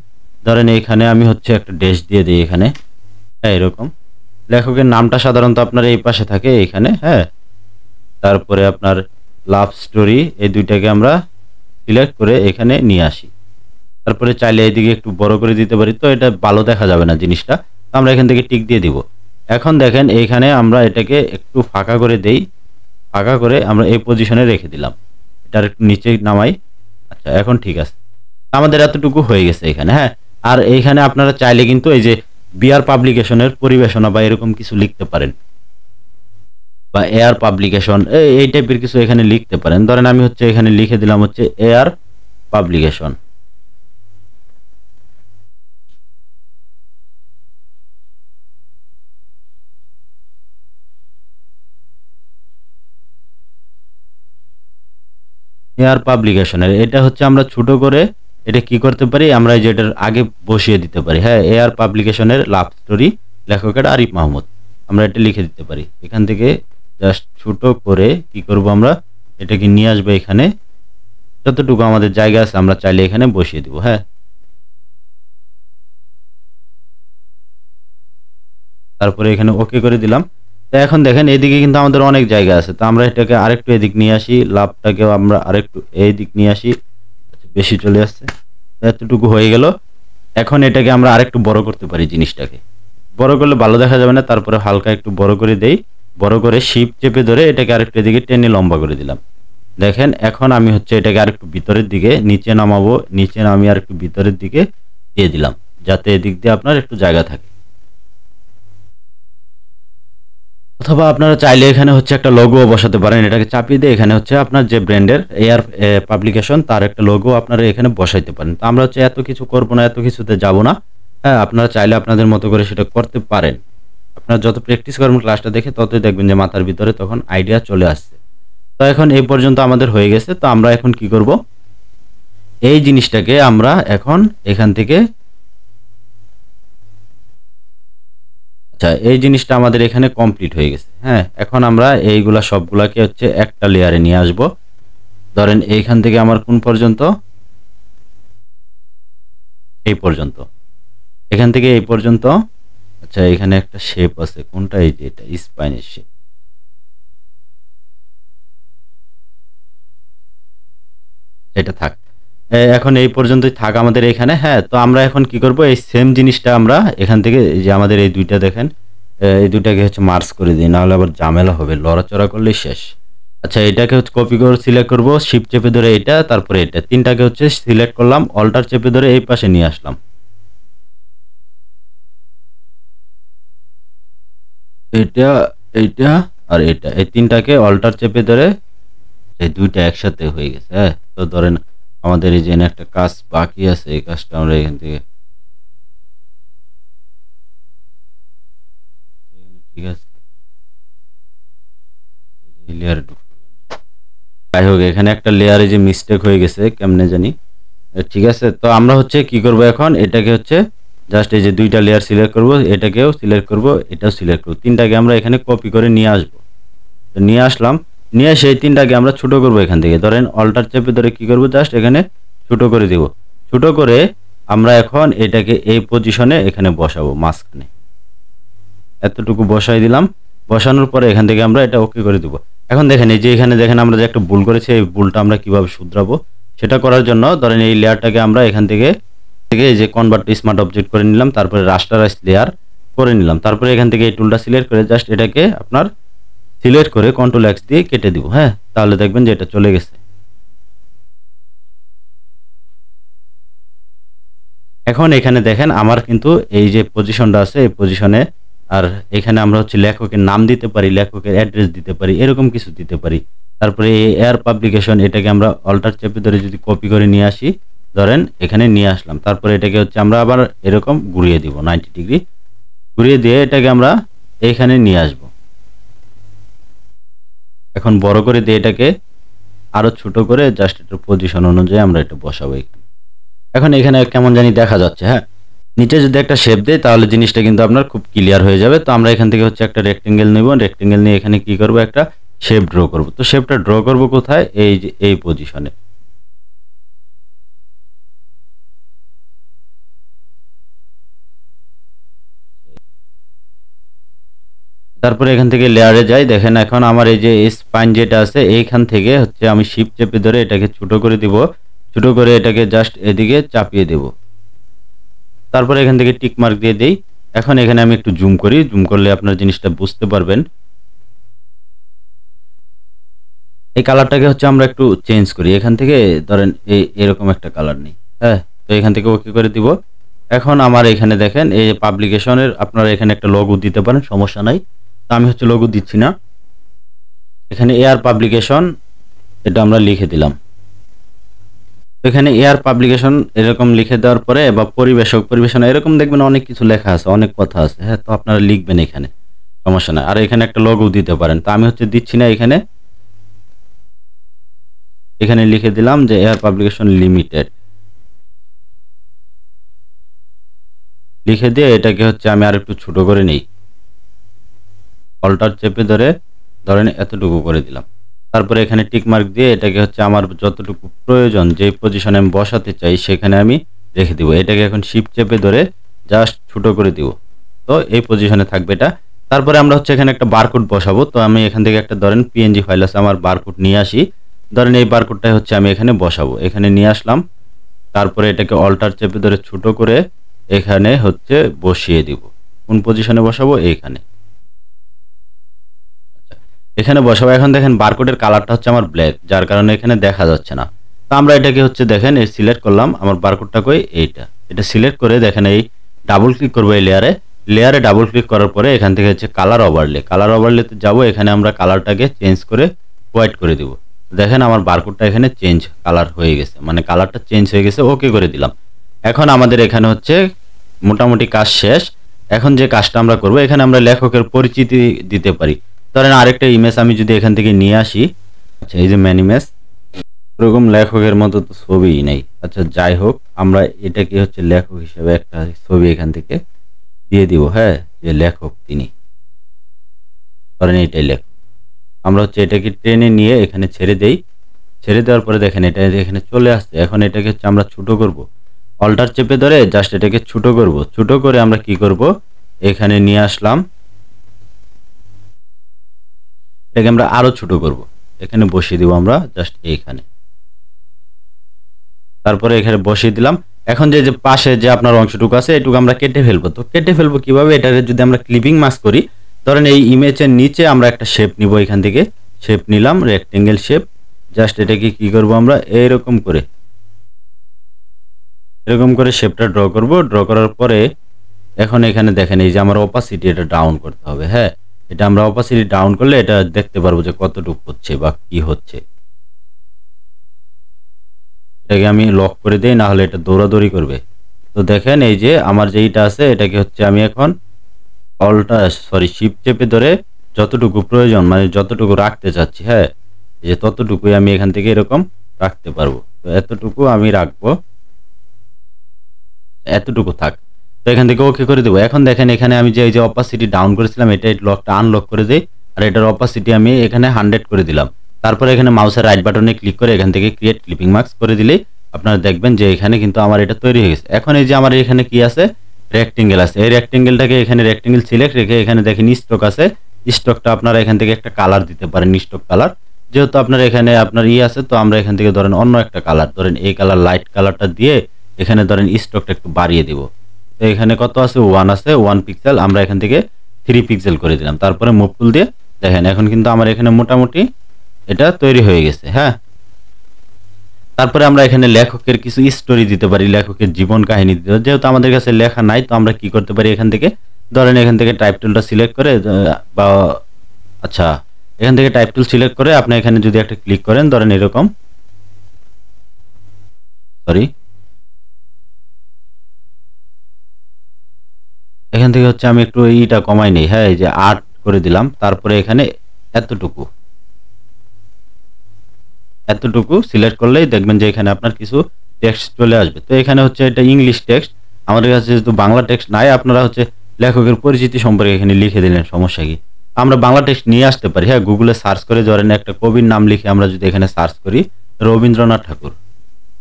ধরেন এখানে আমি হচ্ছে একটা ড্যাশ দিয়ে দিই এখানে। হ্যাঁ, এরকম লেখকের নামটা সাধারণত আপনার এই পাশে থাকে এখানে। হ্যাঁ, তারপরে আপনার লাভ স্টোরি এই দুইটাকে আমরা সিলেক্ট করে এখানে নিয়ে আসি। তারপরে চাইলে এদিকে একটু বড় করে দিতে পারি, তো এটা ভালো দেখা যাবে না জিনিসটা। তো আমরা এখান থেকে টিক দিয়ে দিব। এখন দেখেন এইখানে আমরা এটাকে একটু ফাঁকা করে দেই। ফাঁকা করে আমরা এই পজিশনে রেখে দিলাম। এটার একটু নিচে নামাই। আচ্ছা, এখন ঠিক আছে। আমাদের এতটুকু হয়ে গেছে এখানে। হ্যাঁ, আর এইখানে আপনারা চাইলে কিন্তু এই যে বিআর পাবলিকেশনের পরিবেশনা বা এরকম কিছু লিখতে পারেন, বা এয়ার পাবলিকেশন এই টাইপের কিছু এখানে লিখতে পারেন। ধরেন আমি হচ্ছে এখানে লিখে দিলাম হচ্ছে এয়ার পাবলিকেশন। এয়ার পাবলিকেশনের এটা হচ্ছে আমরা ছোট করে এটা কি করতে পারি, আমরা এই যে এটার আগে বসিয়ে দিতে পারি। হ্যাঁ, এয়ার পাবলিকেশনের লাভ স্টোরি, লেখকের আরিফ মাহমুদ, আমরা এটা লিখে দিতে পারি। এখান থেকে জাস্ট ছোট করে কি করব, আমরা এটাকে নিয়ে আসবো এখানে। যতটুকু আমাদের জায়গা আছে আমরা চাইলে এখানে বসিয়ে দিব। হ্যাঁ, তারপরে এখানে ওকে করে দিলাম। তো এখন দেখেন এদিকে কিন্তু আমাদের অনেক জায়গা আছে। তো আমরা এটাকে আরেকটু এদিক নিয়ে আসি, লাভটাকেও আমরা আরেকটু এই দিক নিয়ে আসি। আচ্ছা, বেশি চলে আসছে। এতটুকু হয়ে গেল। এখন এটাকে আমরা আরেকটু বড় করতে পারি জিনিসটাকে। বড় করলে ভালো দেখা যাবে না, তারপরে হালকা একটু বড় করে দেই। বড় করে শিপ চেপে ধরে এটাকে আরেকটু এদিকে টেনে লম্বা করে দিলাম। দেখেন এখন আমি হচ্ছে এটাকে আরেকটু ভিতরের দিকে নিচে নামাবো। নিচে নামিয়ে আরেকটু ভিতরের দিকে দিয়ে দিলাম, যাতে এদিক দিয়ে আপনার একটু জায়গা থাকে। অথবা আপনারা চাইলে এখানে হচ্ছে একটা লোগো বসাতে পারেন। এটাকে চাপিয়ে দিয়ে এখানে হচ্ছে আপনার যে ব্র্যান্ডের এয়ার পাবলিকেশন তার একটা লোগো আপনারা এখানে বসাইতে পারেন। তো আমরা হচ্ছে এত কিছু করব না, এত কিছুতে যাব না। হ্যাঁ, আপনারা চাইলে আপনাদের মতো করে সেটা করতে পারেন। আপনারা যত প্র্যাকটিস করবেন ক্লাসটা দেখে ততই দেখবেন যে মাথার ভিতরে তখন আইডিয়া চলে আসছে। তো এখন এই পর্যন্ত আমাদের হয়ে গেছে। তো আমরা এখন কি করব, এই জিনিসটাকে আমরা এখন এখান থেকে, আচ্ছা এই জিনিসটা আমাদের এখানে কমপ্লিট হয়ে গেছে। হ্যাঁ, এখন আমরা এইগুলা সবগুলাকে হচ্ছে একটা লেয়ারে নিয়ে আসব। ধরেন এইখান থেকে আমার কোন পর্যন্ত, এই পর্যন্ত, এখান থেকে এই পর্যন্ত। আচ্ছা, এখানে একটা শেপ আছে, কোনটা, এই যে এটা স্পাইনের শেপ, এটা থাক। এখন এই পর্যন্তই থাক আমাদের এখানে। হ্যাঁ, তো আমরা এখন কি করব, এই সেম জিনিসটা আমরা এখান থেকে এই যে আমাদের এই দুইটা দেখেন, এই দুইটাকে হচ্ছে মার্জ করে দিই, নাহলে আবার ঝামেলা হবে, লড়াচড়া করলেই শেষ। আচ্ছা, এটাকে হচ্ছে কপি করে সিলেক্ট করব, শিফট চেপে ধরে এটা, তারপরে এটা তিনটাকে হচ্ছে সিলেক্ট করলাম, অল্টার চেপে ধরে এই পাশে নিয়ে আসলাম। এটা, এইটা আর এটা, এই তিনটাকে অল্টার চেপে ধরে এই দুইটা একসাথে হয়ে গেছে। হ্যাঁ, তো ধরেন আমাদের এই যে এখানে একটা কাজ বাকি আছে, এই কাজটা আমরা এখান থেকে, ঠিক আছে, লেয়ার, যাই হোক এখানে একটা লেয়ারে যে মিস্টেক হয়ে গেছে কেমনে জানি। ঠিক আছে, তো আমরা হচ্ছে কি করব, এখন এটাকে হচ্ছে জাস্ট এই যে দুইটা লেয়ার সিলেক্ট করব, এটাকেও সিলেক্ট করব, এটাও সিলেক্ট করব, তিনটাকে আমরা এখানে কপি করে নিয়ে আসব। তো নিয়ে আসলাম, নিয়ে সেই তিনটাকে আমরা ছোট করব। এখান থেকে ধরেন অল্টার চেপে ধরে কি করব, জাস্ট এখানে ছোট করে দিব। ছোট করে আমরা এখন এটাকে এই পজিশনে এখানে বসাবো, মাঝখানে এতটুকু বসাই দিলাম। বসানোর পরে এখান থেকে আমরা এটা ওকে করে দিব। এখন দেখেন এই যে এখানে দেখেন আমরা যে একটা ভুল করেছি, এই ভুলটা আমরা কিভাবে শুধরাবো সেটা করার জন্য ধরেন এই লেয়ারটাকে আমরা এখান থেকে এই যে কনভার্ট টু স্মার্ট অবজেক্ট করে নিলাম, তারপরে রাস্টারাইজ লেয়ার করে নিলাম, তারপরে এখান থেকে এই টুলটা সিলেক্ট করে জাস্ট এটাকে আপনার সিলেক্ট করে কন্ট্রোল এক্স দিয়ে কেটে দিব। হ্যাঁ, তাহলে দেখবেন যে এটা চলে গেছে। এখন এখানে দেখেন আমার কিন্তু এই যে পজিশনটা আছে এই পজিশনে, আর এখানে আমরা হচ্ছে লেখকের নাম দিতে পারি, লেখকের অ্যাড্রেস দিতে পারি, এরকম কিছু দিতে পারি। তারপরে এই এয়ার পাবলিকেশন এটাকে আমরা অল্টার চেপে ধরে যদি কপি করে নিয়ে আসি, ধরেন এখানে নিয়ে আসলাম। তারপরে এটাকে হচ্ছে আমরা আবার এরকম ঘুরিয়ে দিব 90 ডিগ্রি, ঘুরিয়ে দিয়ে এটাকে আমরা এইখানে নিয়ে আসব। এখন বড় করে দিয়ে এটাকে আরো ছোট করে জাস্ট এটার পজিশন অনুযায়ী আমরা এটা বসাবো এখানে। এখন এখানে কেমন জানি দেখা যাচ্ছে, হ্যাঁ। নিচে যদি একটা শেপ দেই তাহলে জিনিসটা কিন্তু আপনার খুব ক্লিয়ার হয়ে যাবে। তো আমরা এখান থেকে হচ্ছে একটা রেক্টেঙ্গেল নিব, রেক্টেঙ্গেল নিয়ে এখানে কি করব, একটা শেপ ড্র করব। তো শেপটা ড্র করব কোথায়, এই যে এই পজিশনে। তারপরে এখান থেকে লেয়ারে যাই, দেখেন এখন আমার এই যে স্পাইন যেটা আছে এইখান থেকে হচ্ছে আমি শিফট চেপে ধরে এটাকে ছোট করে দিব, ছোট করে এটাকে জাস্ট এদিকে চাপিয়ে দেব। তারপরে এখান থেকে টিক মার্ক দিয়ে দেই। এখন এখানে আমি একটু জুম করি, জুম করলে আপনার জিনিসটা বুঝতে পারবেন। এই কালারটাকে হচ্ছে আমরা একটু চেঞ্জ করি, এখান থেকে ধরেন এরকম একটা কালার নেই, হ্যাঁ। তো এখান থেকে ওকে করে দিব। এখন আমার এখানে দেখেন এই পাবলিকেশনের আপনারা এখানে একটা লোগো দিতে পারেন, সমস্যা নাই। তো আমি হচ্ছে লোগো দিচ্ছি না, এখানে এয়ার পাবলিকেশন এটা আমরা লিখে দিলাম। তো এখানে এয়ার পাবলিকেশন এরকম লিখে দেওয়ার পরে বা পরিবেশক পরিবেশনা এরকম দেখবেন অনেক কিছু লেখা আছে, অনেক কথা আছে, হ্যাঁ। তো আপনারা লিখবেন এখানে, সমস্যা নাই। আর এখানে একটা লোগো দিতে পারেন, তো আমি হচ্ছে দিচ্ছি না। এখানে এখানে লিখে দিলাম যে এয়ার পাবলিকেশন লিমিটেড, লিখে দিয়ে এটাকে হচ্ছে আমি আর একটু ছোট করে নেই, অল্টার চেপে ধরে ধরেন এতটুকু করে দিলাম। তারপরে এখানে টিক মার্ক দিয়ে এটাকে হচ্ছে আমার যতটুকু প্রয়োজন যে পজিশনে আমি বসাতে চাই সেখানে আমি রেখে দিব। এটাকে এখন শিফট চেপে ধরে জাস্ট ছোট করে দিব, তো এই পজিশনে থাকবে এটা। তারপরে আমরা হচ্ছে এখানে একটা বারকোড বসাবো। তো আমি এখান থেকে একটা ধরেন পিএনজি ফাইল আছে আমার, বারকোড নিয়ে আসি। ধরেন এই বারকোডটাই হচ্ছে আমি এখানে বসাবো, এখানে নিয়ে আসলাম। তারপরে এটাকে অল্টার চেপে ধরে ছোট করে এখানে হচ্ছে বসিয়ে দিব। কোন পজিশনে বসাবো, এইখানে। এখানে বসাবো। এখন দেখেন বারকোডের কালারটা হচ্ছে আমার ব্ল্যাক, যার কারণে এখানে দেখা যাচ্ছে না। তো আমরা এটাকে হচ্ছে দেখেন এই সিলেক্ট করলাম, আমার বারকোডটা কই, এইটা। এটা সিলেক্ট করে দেখেন এই ডাবল ক্লিক করবো এই লেয়ারে, লেয়ারে ডাবল ক্লিক করার পরে এখান থেকে হচ্ছে কালার ওভারলে, কালার ওভারলেতে যাবো। এখানে আমরা কালারটাকে চেঞ্জ করে হোয়াইট করে দিব। দেখেন আমার বারকোডটা এখানে চেঞ্জ কালার হয়ে গেছে, মানে কালারটা চেঞ্জ হয়ে গেছে, ওকে করে দিলাম। এখন আমাদের এখানে হচ্ছে মোটামুটি কাজ শেষ। এখন যে কাজটা আমরা করব, এখানে আমরা লেখকের পরিচিতি দিতে পারি। ধরেন আরেকটা ইমেজ আমি যদি এখান থেকে নিয়ে আসি, আচ্ছা এই যে ম্যান ইমেজ, এরকম লেখকের মতো তো ছবিই নাই। আচ্ছা যাই হোক, আমরা এটাকে হচ্ছে লেখক হিসেবে একটা ছবি এখান থেকে দিয়ে দিব, হ্যাঁ। যে লেখক তিনি, ধরেন এটাই লেখক। আমরা হচ্ছে এটাকে টেনে নিয়ে এখানে ছেড়ে দেই, ছেড়ে দেওয়ার পরে দেখেন এটা এখানে চলে আসছে। এখন এটাকে হচ্ছে আমরা ছোট করব, অল্টার চেপে ধরে জাস্ট এটাকে ছোট করব। ছোট করে আমরা কি করব, এখানে নিয়ে আসলাম, এটাকে আমরা আরো ছোট করব, এখানে বসিয়ে দিব আমরা জাস্ট এইখানে। তারপরে এখানে বসিয়ে দিলাম। এখন যে যে পাশে যে আপনার অংশটুকু আছে এটুকু আমরা কেটে ফেলবো। তো কেটে ফেলবো কিভাবে, এটাকে যদি আমরা ক্লিপিং মাস্ক করি, ধরেন এই ইমেজের নিচে আমরা একটা শেপ নিব, এখান থেকে শেপ নিলাম, রেক্টেঙ্গেল শেপ। জাস্ট এটাকে কি করব, আমরা এরকম করে এরকম করে শেপটা ড্র করব। ড্র করার পরে এখন এখানে দেখেন এই যে আমার অপাসিটি এটা ডাউন করতে হবে, হ্যাঁ। এটা আমরা অপাসিটি ডাউন করলে এটা দেখতে পারবো যে কতটুকু হচ্ছে বা কি হচ্ছে। এটাকে আমি লক করে দেই, না হলে এটা দৌড়াদৌড়ি করবে। তো দেখেন এই যে আমার যেইটা আছে এটাকে হচ্ছে আমি এখন শিফট চেপে ধরে যতটুকু প্রয়োজন মানে যতটুকু রাখতে চাচ্ছি, হ্যাঁ, এই যে ততটুকুই আমি এখান থেকে এরকম রাখতে পারবো। তো এতটুকু আমি রাখবো, এতটুকু থাক। তো এখান থেকে ওকে করে দেবো। এখন দেখেন এখানে আমি যে এই যে অপাসিটি ডাউন করেছিলাম এটা লকটা আনলক করে দেই, আর এটার অপাসিটি আমি এখানে 100 করে দিলাম। তারপরে এখানে মাউসের রাইট বাটনে ক্লিক করে এখান থেকে ক্রিয়েট ক্লিপিং মার্কস করে দিলেই আপনারা দেখবেন যে এখানে কিন্তু আমার এটা তৈরি হয়ে গেছে। এখন এই যে আমার এখানে কি আছে, রেক্টেঙ্গেল আছে। এই রেক্টেঙ্গেলটাকে এখানে রেক্টেঙ্গেল সিলেক্ট রেখে এখানে দেখেন স্টক আছে, স্টকটা আপনারা এখান থেকে একটা কালার দিতে পারেন, স্টক কালার। যেহেতু আপনার এখানে আপনার আছে, তো আমরা এখান থেকে ধরেন অন্য একটা কালার, ধরেন এই কালার লাইট কালারটা দিয়ে এখানে ধরেন স্টকটা একটু বাড়িয়ে দিব। তো এখানে কত আছে, 1 আছে, 1 পিক্সেল। আমরা এখান থেকে 3 পিক্সেল করে দিলাম। তারপরে মুভ টুল দিয়ে দেখেন এখন কিন্তু আমার এখানে মোটামুটি এটা তৈরি হয়ে গেছে, হ্যাঁ। তারপরে আমরা এখানে লেখকের কিছু স্টোরি দিতে পারি, লেখকের জীবন কাহিনী দিতে পারি। যেহেতু আমাদের কাছে লেখা নাই, তো আমরা কি করতে পারি, এখান থেকে ধরেন এখান থেকে টাইপ টুলটা সিলেক্ট করে বা আচ্ছা এখান থেকে টাইপ টুল সিলেক্ট করে আপনি এখানে যদি একটা ক্লিক করেন, ধরেন এরকম, সরি এখান থেকে হচ্ছে আমি একটু এইটা কমাই নেই, হ্যাঁ এই যে 8 করে দিলাম। তারপরে এখানে এতটুকু এতটুকু সিলেক্ট করলেই দেখবেন যে এখানে আপনার কিছু টেক্সট চলে আসবে। তো এখানে হচ্ছে এটা ইংলিশ টেক্সট, আমাদের কাছে যেহেতু বাংলা টেক্সট নাই, আপনারা হচ্ছে লেখকের পরিচিতি সম্পর্কে এখানে লিখে দিলেন, সমস্যা কি? আমরা বাংলা টেক্সট নিয়ে আসতে পারি, হ্যাঁ গুগলে সার্চ করে ধরেন একটা কবির নাম লিখে আমরা যদি এখানে সার্চ করি রবীন্দ্রনাথ ঠাকুর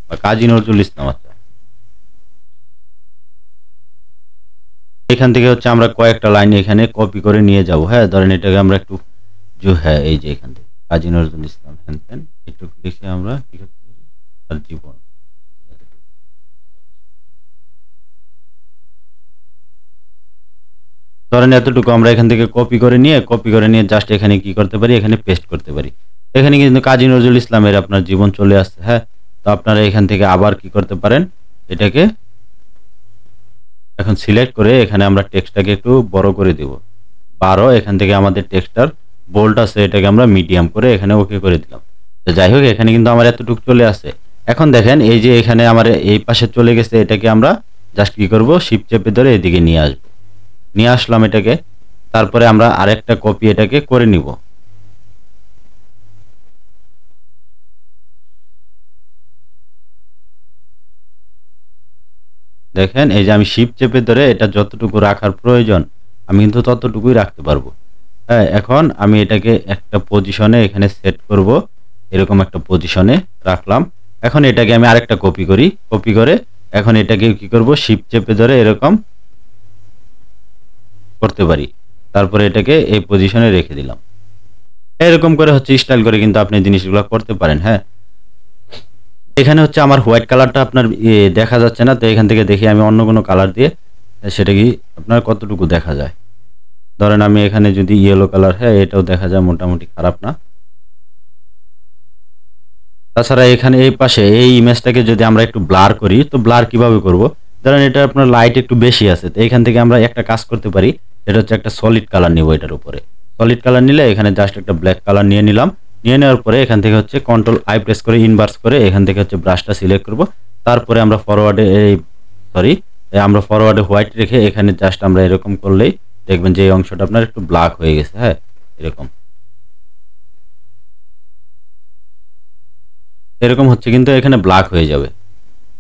বা কাজী নজরুল ইসলাম, আচ্ছা এখান থেকে হচ্ছে আমরা কয়েকটা লাইন এখানে কপি করে নিয়ে যাব। হ্যাঁ ধরেন এটাকে আমরা একটু হ্যাঁ এই যে এখান থেকে কাজী নজরুল ইসলাম হ্যান ত্যান একটু লিখে আমরা কি করতে পারি, তার জীবন, ধরেন এতটুকু আমরা এখান থেকে কপি করে নিয়ে জাস্ট এখানে কি করতে পারি, এখানে পেস্ট করতে পারি। এখানে কিন্তু কাজী নজরুল ইসলামের আপনার জীবন চলে আসছে। হ্যাঁ তো আপনারা এখান থেকে আবার কি করতে পারেন, এটাকে এখন সিলেক্ট করে এখানে আমরা টেক্সটটাকে একটু বড় করে দিব 12। এখান থেকে আমাদের টেক্সটার বোল্ড আছে, এটাকে আমরা মিডিয়াম করে এখানে ওকে করে দিলাম। তো যাই হোক এখানে কিন্তু আমার এতটুকু চলে আসে। এখন দেখেন এই যে এখানে আমার এই পাশে চলে গেছে, এটাকে আমরা জাস্ট কি করব, শিফট চেপে ধরে এদিকে নিয়ে আসবো, নিয়ে আসলাম এটাকে। তারপরে আমরা আরেকটা কপি এটাকে করে নিব। দেখেন এই যে আমি শিফট চেপে ধরে এটা যতটুকু রাখার প্রয়োজন আমি কিন্তু ততটুকুই রাখতে পারবো। হ্যাঁ এখন আমি এটাকে একটা পজিশনে এখানে সেট করব, এরকম একটা পজিশনে রাখলাম। এখন এটাকে আমি আরেকটা কপি করে এখন এটাকে কি করব, শিফট চেপে ধরে এরকম করতে পারি। তারপরে এটাকে এই পজিশনে রেখে দিলাম। এরকম করে হচ্ছে স্টাইল করে কিন্তু আপনি জিনিসগুলো করতে পারেন। হ্যাঁ এখানে হচ্ছে আমার হোয়াইট কালারটা আপনার দেখা যাচ্ছে না, তো এখান থেকে দেখি আমি অন্য কোনো কালার দিয়ে সেটা কি আপনার কতটুকু দেখা যায়। ধরেন আমি এখানে যদি ইয়েলো কালার, হ্যাঁ এটাও দেখা যায় মোটামুটি খারাপ না। তাছাড়া এখানে এই পাশে এই ইমেজটাকে যদি আমরা একটু ব্লার করি, তো ব্লার কিভাবে করব, ধরেন এটা আপনার লাইট একটু বেশি আছে, তো এখান থেকে আমরা একটা কাজ করতে পারি, এটা হচ্ছে একটা সলিড কালার নিব। এটার উপরে সলিড কালার নিলে এখানে জাস্ট একটা ব্ল্যাক কালার নিয়ে নিলাম। নিয়ে নেওয়ার পরে এখান থেকে হচ্ছে কন্ট্রোল আই প্রেস করে ইনভার্স করে এখান থেকে হচ্ছে ব্রাশটা সিলেক্ট করব। তারপরে আমরা ফরওয়ার্ডে হোয়াইট রেখে এখানে জাস্ট আমরা এরকম করলেই দেখবেন যে এই অংশটা আপনার একটু ব্ল্যাক হয়ে গেছে। হ্যাঁ এরকম এরকম হচ্ছে, কিন্তু এখানে ব্ল্যাক হয়ে যাবে।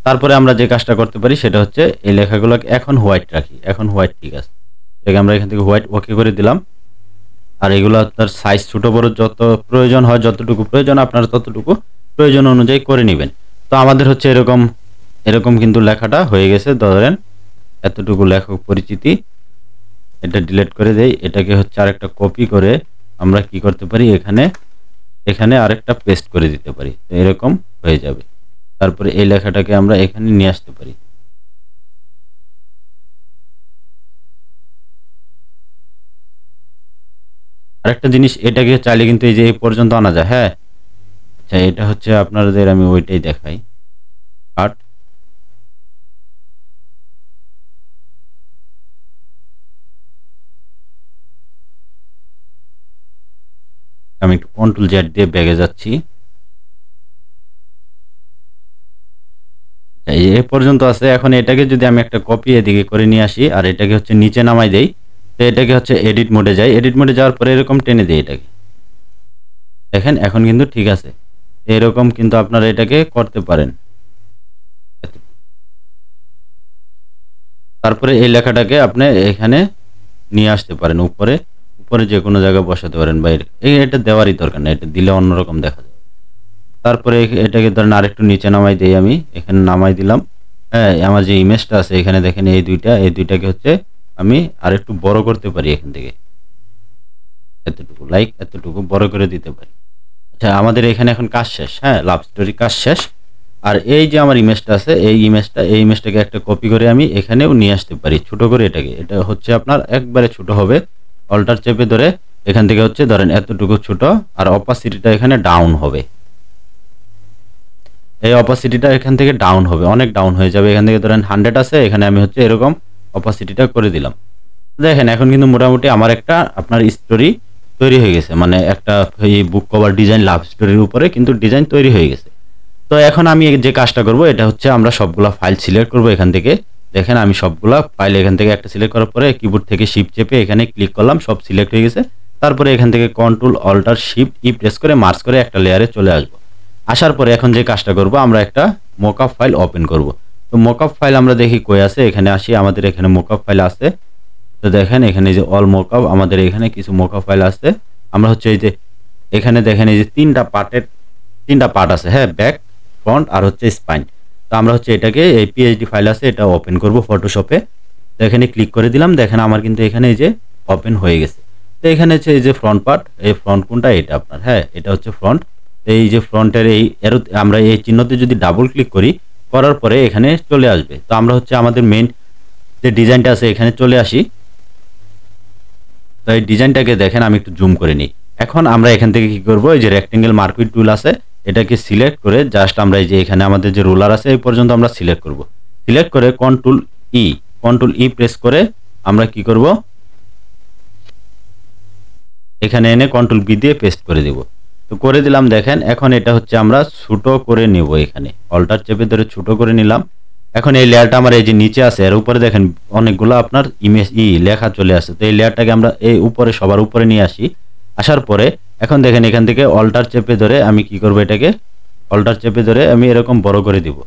তারপরে আমরা যে কাজটা করতে পারি সেটা হচ্ছে এই লেখাগুলোকে এখন হোয়াইট রাখি, এখন হোয়াইট ঠিক আছে, এটাকে আমরা এখান থেকে হোয়াইট ওকে করে দিলাম। আর এগুলো আপনার সাইজ ছোট বড় যত প্রয়োজন হয়, যতটুকু প্রয়োজন আপনারা ততটুকু প্রয়োজন অনুযায়ী করে নেবেন। তো আমাদের হচ্ছে এরকম এরকম কিন্তু লেখাটা হয়ে গেছে। ধরেন এতটুকু লেখক পরিচিতি, এটা ডিলিট করে দেই। এটাকে হচ্ছে আরেকটা কপি করে আমরা কি করতে পারি, এখানে এখানে আরেকটা পেস্ট করে দিতে পারি, তো এরকম হয়ে যাবে। তারপরে এই লেখাটাকে আমরা এখানে নিয়ে আসতে পারি। আরেকটা জিনিস, এটাকে চাইলে কিন্তু এই যে এই পর্যন্ত আনা যায়। হ্যাঁ আচ্ছা এটা হচ্ছে আপনাদের আমি ওইটাই দেখাই। কাট, আমি একটু কন্ট্রোল জেড দিয়ে ব্যাগে যাচ্ছি। এই যে এ পর্যন্ত আছে। এখন এটাকে যদি আমি একটা কপি এদিকে করে নিয়ে আসি আর এটাকে হচ্ছে নিচে নামাই দেই, তো এটাকে হচ্ছে এডিট মোডে যাই। এডিট মোডে যাওয়ার পরে এরকম টেনে দেই এটাকে, দেখেন এখন কিন্তু ঠিক আছে। এরকম কিন্তু আপনারা এটাকে করতে পারেন। তারপরে এই লেখাটাকে আপনি এখানে নিয়ে আসতে পারেন, উপরে উপরে যে কোনো জায়গায় বসাতে পারেন বাইরে। এটা দেওয়ারই দরকার না, এটা দিলে অন্যরকম দেখা যায়। তারপরে এটাকে ধরেন আরেকটু নিচে নামাই দেই, আমি এখানে নামাই দিলাম। হ্যাঁ আমার যে ইমেজটা আছে এখানে দেখেন এই দুইটাকে হচ্ছে আমি আরেকটু বড় করতে পারি। এখান থেকে এতটুকু এতটুকু বড় করে দিতে পারি। আচ্ছা আমাদের এখানে এখন কাজ শেষ। হ্যাঁ লাভ স্টোরি কাজ শেষ। আর এই যে আমার ইমেজটা আছে এই ইমেজটাকে একটা কপি করে আমি এখানেও নিয়ে আসতে পারি ছোট করে। এটাকে এটা হচ্ছে আপনার একবারে ছোট হবে, অল্টার চেপে ধরে এখান থেকে হচ্ছে ধরেন এতটুকু ছোট। আর অপাসিটিটা এখানে ডাউন হবে, এই অপাসিটিটা এখান থেকে ডাউন হবে, অনেক ডাউন হয়ে যাবে। এখান থেকে ধরেন 100 আছে, এখানে আমি হচ্ছে এরকম অপাসিটিটা করে দিলাম। দেখেন এখন কিন্তু মোটামুটি আমার একটা আপনার স্টোরি তৈরি হয়ে গেছে, মানে একটা এই বুক কভার ডিজাইন লাভ স্টোরির উপরে কিন্তু ডিজাইন তৈরি হয়ে গেছে। তো এখন আমি যে কাজটা করব এটা হচ্ছে আমরা সবগুলা ফাইল সিলেক্ট করব এখান থেকে, দেখেন আমি সবগুলা ফাইল এখান থেকে একটা সিলেক্ট করার পরে কিবোর্ড থেকে শিফট চেপে এখানে ক্লিক করলাম, সব সিলেক্ট হয়ে গেছে। তারপরে এখান থেকে control alter shift E press করে মার্জ করে একটা লেয়ারে চলে আসবো। আসার পরে এখন যে কাজটা করব, আমরা একটা মকআপ ফাইল ওপেন করব। তো মকআপ ফাইল আমরা দেখি কই আছে, এখানে আসি, আমাদের এখানে মকআপ ফাইল আছে। তো দেখেন এখানে যে অল মকআপ, আমাদের এখানে কিছু মকআপ ফাইল আছে। আমরা হচ্ছে এই যে এখানে দেখেন এই যে তিনটা পার্ট আছে, হ্যাঁ, ব্যাক, ফ্রন্ট আর হচ্ছে স্পাইন। তো আমরা হচ্ছে এটাকে এই পিএইচডি ফাইল আছে এটা ওপেন করব ফটোশপে। তো এখানে ক্লিক করে দিলাম, দেখেন আমার কিন্তু এখানে এই যে ওপেন হয়ে গেছে। তো এখানে হচ্ছে এই যে ফ্রন্ট পার্ট, এই ফ্রন্ট কোনটা, এটা আপনার, হ্যাঁ এটা হচ্ছে ফ্রন্ট। এই যে ফ্রন্টের এই এরো আমরা এই চিহ্নতে যদি ডাবল ক্লিক করি, করার পরে এখানে চলে আসবে। তো আমরা হচ্ছে আমাদের মেইন যে ডিজাইনটা আছে এখানে চলে আসি। তো এই ডিজাইনটাকে দেখেন আমি একটু জুম করে নিই। এখন আমরা এখান থেকে কি করব, এই যে রেক্টেঙ্গেল মার্কুইট টুল আছে এটাকে সিলেক্ট করে জাস্ট আমরা এই যে এখানে আমাদের যে রুলার আছে এই পর্যন্ত আমরা সিলেক্ট করব। সিলেক্ট করে কন্ট্রোল ই প্রেস করে আমরা কি করব, এখানে এনে কন্ট্রোল বি দিয়ে পেস্ট করে দেব। তো করে দিলাম, দেখেন এখন এটা হচ্ছে আমরা ছোট করে নেব, এখানে অল্টার চেপে ধরে ছোট করে নিলাম। এখন এই লেয়ারটা আমার এই যে নিচে আছে এর উপরে দেখেন অনেকগুলো আপনার ইমেজ লেখা চলে আসে। তো এই লেয়ারটাকে আমরা এই উপরে সবার উপরে নিয়ে আসি। আসার পরে এখন দেখেন এখান থেকে অল্টার চেপে ধরে আমি কি করব, এটাকে অল্টার চেপে ধরে আমি এরকম বড় করে দিব।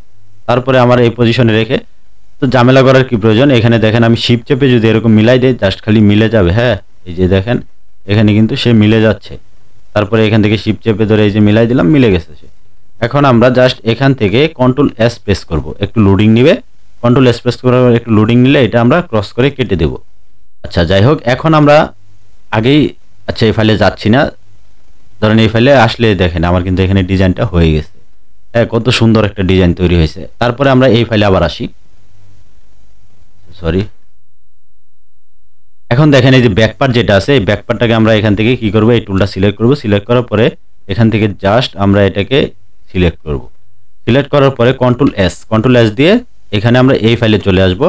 তারপরে আমার এই পজিশনে রেখে, তো ঝামেলা করার কি প্রয়োজন, এখানে দেখেন আমি শিফট চেপে যদি এরকম মিলাই দেই জাস্ট খালি মিলে যাবে, হ্যাঁ এই যে দেখেন এখানে কিন্তু সে মিলে যাচ্ছে। তারপরে এখান থেকে শিফট চেপে ধরে এই যে মিলাই দিলাম, মিলে গেছে সে। এখন আমরা জাস্ট এখান থেকে কন্ট্রোল এস প্রেস করব, একটু লোডিং নিবে। কন্ট্রোল এস প্রেস করার একটু লোডিং নিলে এটা আমরা ক্রস করে কেটে দেব। আচ্ছা যাই হোক, এখন আমরা আগেই আচ্ছা এই ফাইলে যাচ্ছি না, ধরেন এই ফাইলে আসলে দেখেন আমার কিন্তু এখানে ডিজাইনটা হয়ে গেছে, হ্যাঁ কত সুন্দর একটা ডিজাইন তৈরি হয়েছে। তারপরে আমরা এই ফাইলে আবার আসি, সরি। এখন দেখেন এই যে ব্যাকপার্ট যেটা আছে এই ব্যাকপার্টটাকে আমরা এখান থেকে কি করব, এই টুলটা সিলেক্ট করব। সিলেক্ট করার পরে এখান থেকে জাস্ট আমরা এটাকে সিলেক্ট করব। সিলেক্ট করার পরে কন্ট্রোল এস দিয়ে এখানে আমরা এই ফাইলে চলে আসব।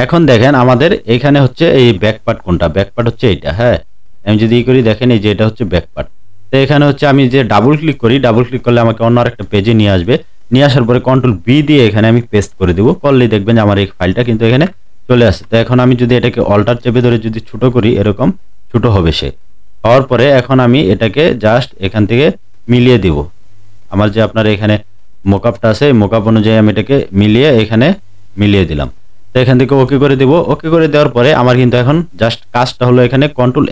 এখন দেখেন আমাদের এখানে হচ্ছে এই ব্যাকপার্ট কোনটা, ব্যাকপার্ট হচ্ছে এইটা, হ্যাঁ আমি যদি করি দেখেন এই যে এটা হচ্ছে ব্যাকপার্ট। তো এখানে হচ্ছে আমি যে ডাবল ক্লিক করি, ডাবল ক্লিক করলে আমাকে অন্য আরেকটা পেজে নিয়ে আসবে। নিয়ে আসার পরে কন্ট্রোল বি দিয়ে এখানে আমি পেস্ট করে দেব। করলেই দেখবেন যে আমার এই ফাইলটা কিন্তু এখানে চলে আসে। তো এখন আমি যদি এটাকে অল্টার চেপে ধরে যদি ছোট করি, এরকম ছোট হবে সে। হওয়ার পরে এখন আমি এটাকে জাস্ট এখান থেকে মিলিয়ে দিব। আমার যে আপনার এখানে মোকআপটা আছে মোকআপ অনুযায়ী আমি এটাকে মিলিয়ে এখানে মিলিয়ে দিলাম। তো এখান থেকে ওকে করে দেব। ওকে করে দেওয়ার পরে আমার কিন্তু এখন জাস্ট কাজটা হলো এখানে কন্ট্রোল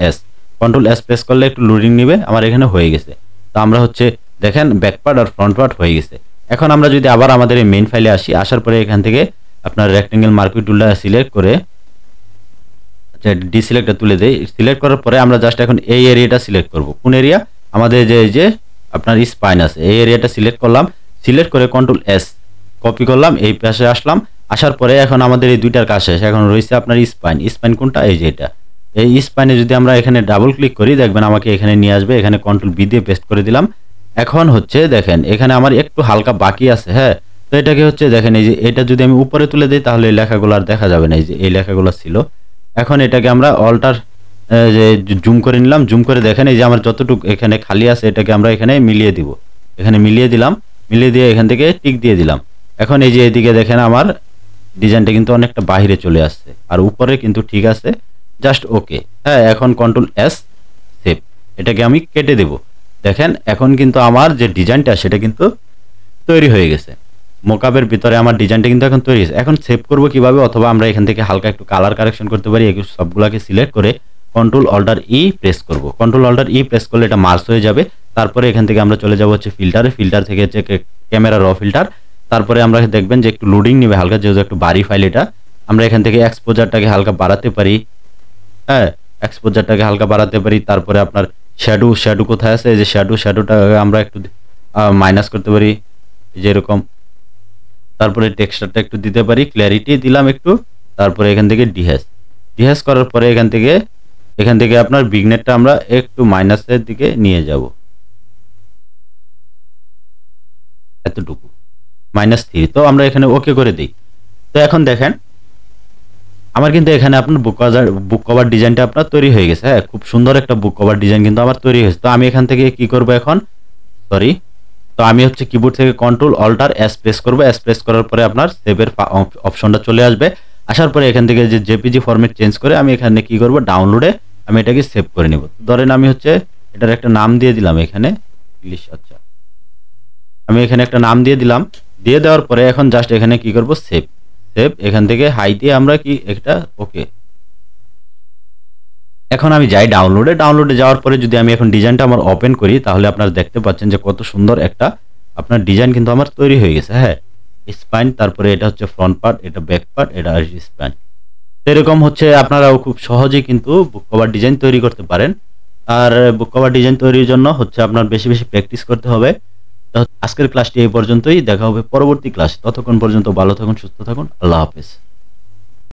এস প্রেস করলে একটু লোডিং নিবে, আমার এখানে হয়ে গেছে। তো আমরা হচ্ছে দেখেন ব্যাকপার্ট আর ফ্রন্ট পার্ট হয়ে গেছে। এখন আমরা যদি আবার আমাদের এই মেইন ফাইলে আসি, আসার পরে এখান থেকে আপনার রেক্টেঙ্গেল মার্কুইট টুলটা সিলেক্ট করে আচ্ছা ডিসিলেক্টটা তুলে দেই। সিলেক্ট করার পরে আমরা জাস্ট এখন এই এরিয়াটা সিলেক্ট করব। কোন এরিয়া, আমাদের যে আপনার স্পাইন আছে এই এরিয়াটা সিলেক্ট করলাম। সিলেক্ট করে কন্ট্রোল এস কপি করলাম, এই পাশে আসলাম। আসার পরে এখন আমাদের এই দুইটার কাজ শেষ। এখন রয়েছে আপনার স্পাইন কোনটা, এই যে এটা। এই স্পাইনে যদি আমরা এখানে ডাবল ক্লিক করি দেখবেন আমাকে এখানে নিয়ে আসবে। এখানে কন্ট্রোল বি দিয়ে পেস্ট করে দিলাম। এখন হচ্ছে দেখেন এখানে আমার একটু হালকা বাকি আছে, হ্যাঁ। তো এটাকে হচ্ছে দেখেন এই যে এটা যদি আমি উপরে তুলে দিই তাহলে এই লেখাগুলো আর দেখা যাবে না, এই যে এই লেখাগুলো ছিল। এখন এটাকে আমরা অল্টার যে জুম করে নিলাম। জুম করে দেখেন এই যে আমার যতটুকু এখানে খালি আছে এটাকে আমরা এখানে মিলিয়ে দিব। এখানে মিলিয়ে দিলাম, মিলিয়ে দিয়ে এখান থেকে টিক দিয়ে দিলাম। এখন এই যে এদিকে দেখেন আমার ডিজাইনটা কিন্তু অনেকটা বাইরে চলে আসছে, আর উপরে কিন্তু ঠিক আছে, জাস্ট ওকে, হ্যাঁ। এখন কন্ট্রোল এস সেভ, এটাকে আমি কেটে দেব। দেখেন এখন কিন্তু আমার যে ডিজাইনটা সেটা কিন্তু তৈরি হয়ে গেছে। মোকআপের ভিতরে আমার ডিজাইনটা কিন্তু এখন তৈরি হয়েছে। এখন সেভ করব কিভাবে, অথবা আমরা এখান থেকে হালকা একটু কালার কারেকশন করতে পারি। এগুলো সবগুলোকে সিলেক্ট করে কন্ট্রোল অল্টার ই প্রেস করব। কন্ট্রোল অল্টার ই প্রেস করলে এটা মার্জ হয়ে যাবে। তারপরে এখান থেকে আমরা চলে যাব হচ্ছে ফিল্টারে। ফিল্টার থেকে হচ্ছে ক্যামেরা র ফিল্টার। তারপরে আমরা দেখবেন যে একটু লোডিং নেবে হালকা, যেহেতু একটু ভারী ফাইল এটা। আমরা এখান থেকে এক্সপোজারটাকে হালকা বাড়াতে পারি, হ্যাঁ এক্সপোজারটাকে হালকা বাড়াতে পারি। তারপরে আপনার শ্যাডো কোথায় আছে, এই যে শ্যাডোটা আমরা একটু মাইনাস করতে পারি, যে এরকম। তারপরে টেক্সচারটা একটু দিতে পারি, ক্ল্যারিটি দিলাম একটু। তারপরে এখান থেকে ডিহ্যাশ করার পরে এখান থেকে আপনার বিগনেটটা আমরা একটু মাইনাসের দিকে নিয়ে যাব, এতটুকু -3। তো আমরা এখানে ওকে করে দিই। তো এখন দেখেন আমার কিন্তু এখানে আপনার বুক কভার ডিজাইনটা আপনার তৈরি হয়ে গেছে, হ্যাঁ খুব সুন্দর একটা বুক কভার ডিজাইন কিন্তু আমার তৈরি হয়েছে। তো আমি এখান থেকে কি করব এখন, সরি, তো আমি হচ্ছে কিবোর্ড থেকে কন্ট্রোল অল্টার এস প্রেস করব। এস প্রেস করার পরে আপনার সেভের অপশনটা চলে আসবে। আসার পরে এখান থেকে যে জেপিজি ফরম্যাট চেঞ্জ করে আমি এখানে কি করব, ডাউনলোডে আমি এটাকে সেভ করে নিব। ধরেন আমি হচ্ছে এটার একটা নাম দিয়ে দিলাম এখানে ইংলিশ। আচ্ছা, আমি এখানে একটা নাম দিয়ে দিলাম। দিয়ে দেওয়ার পরে এখন জাস্ট এখানে কি করব, সেভ। এখান থেকে হাই দিয়ে আমরা কি একটা ওকে। এখন আমি যাই ডাউনলোডে যাওয়ার পরে যদি আমি এখন ডিজাইনটা আমার ওপেন করি, তাহলে আপনারা দেখতে পাচ্ছেন যে কত সুন্দর একটা আপনার ডিজাইন কিন্তু আমার তৈরি হয়ে গেছে। হ্যাঁ, স্পাইন, তারপরে এটা হচ্ছে ফ্রন্ট পার্ট, এটা ব্যাক পার্ট, এটা আর স্পাইন। এরকম হচ্ছে আপনারাও খুব সহজেই কিন্তু বুক কভার ডিজাইন তৈরি করতে পারেন। আর বুক কভার ডিজাইন তৈরির জন্য হচ্ছে আপনার বেশি বেশি প্র্যাকটিস করতে হবে। তো আজকের ক্লাসটি এই পর্যন্তই, দেখা হবে পরবর্তী ক্লাস। ততক্ষণ পর্যন্ত ভালো থাকুন, সুস্থ থাকুন, আল্লাহ হাফেজ।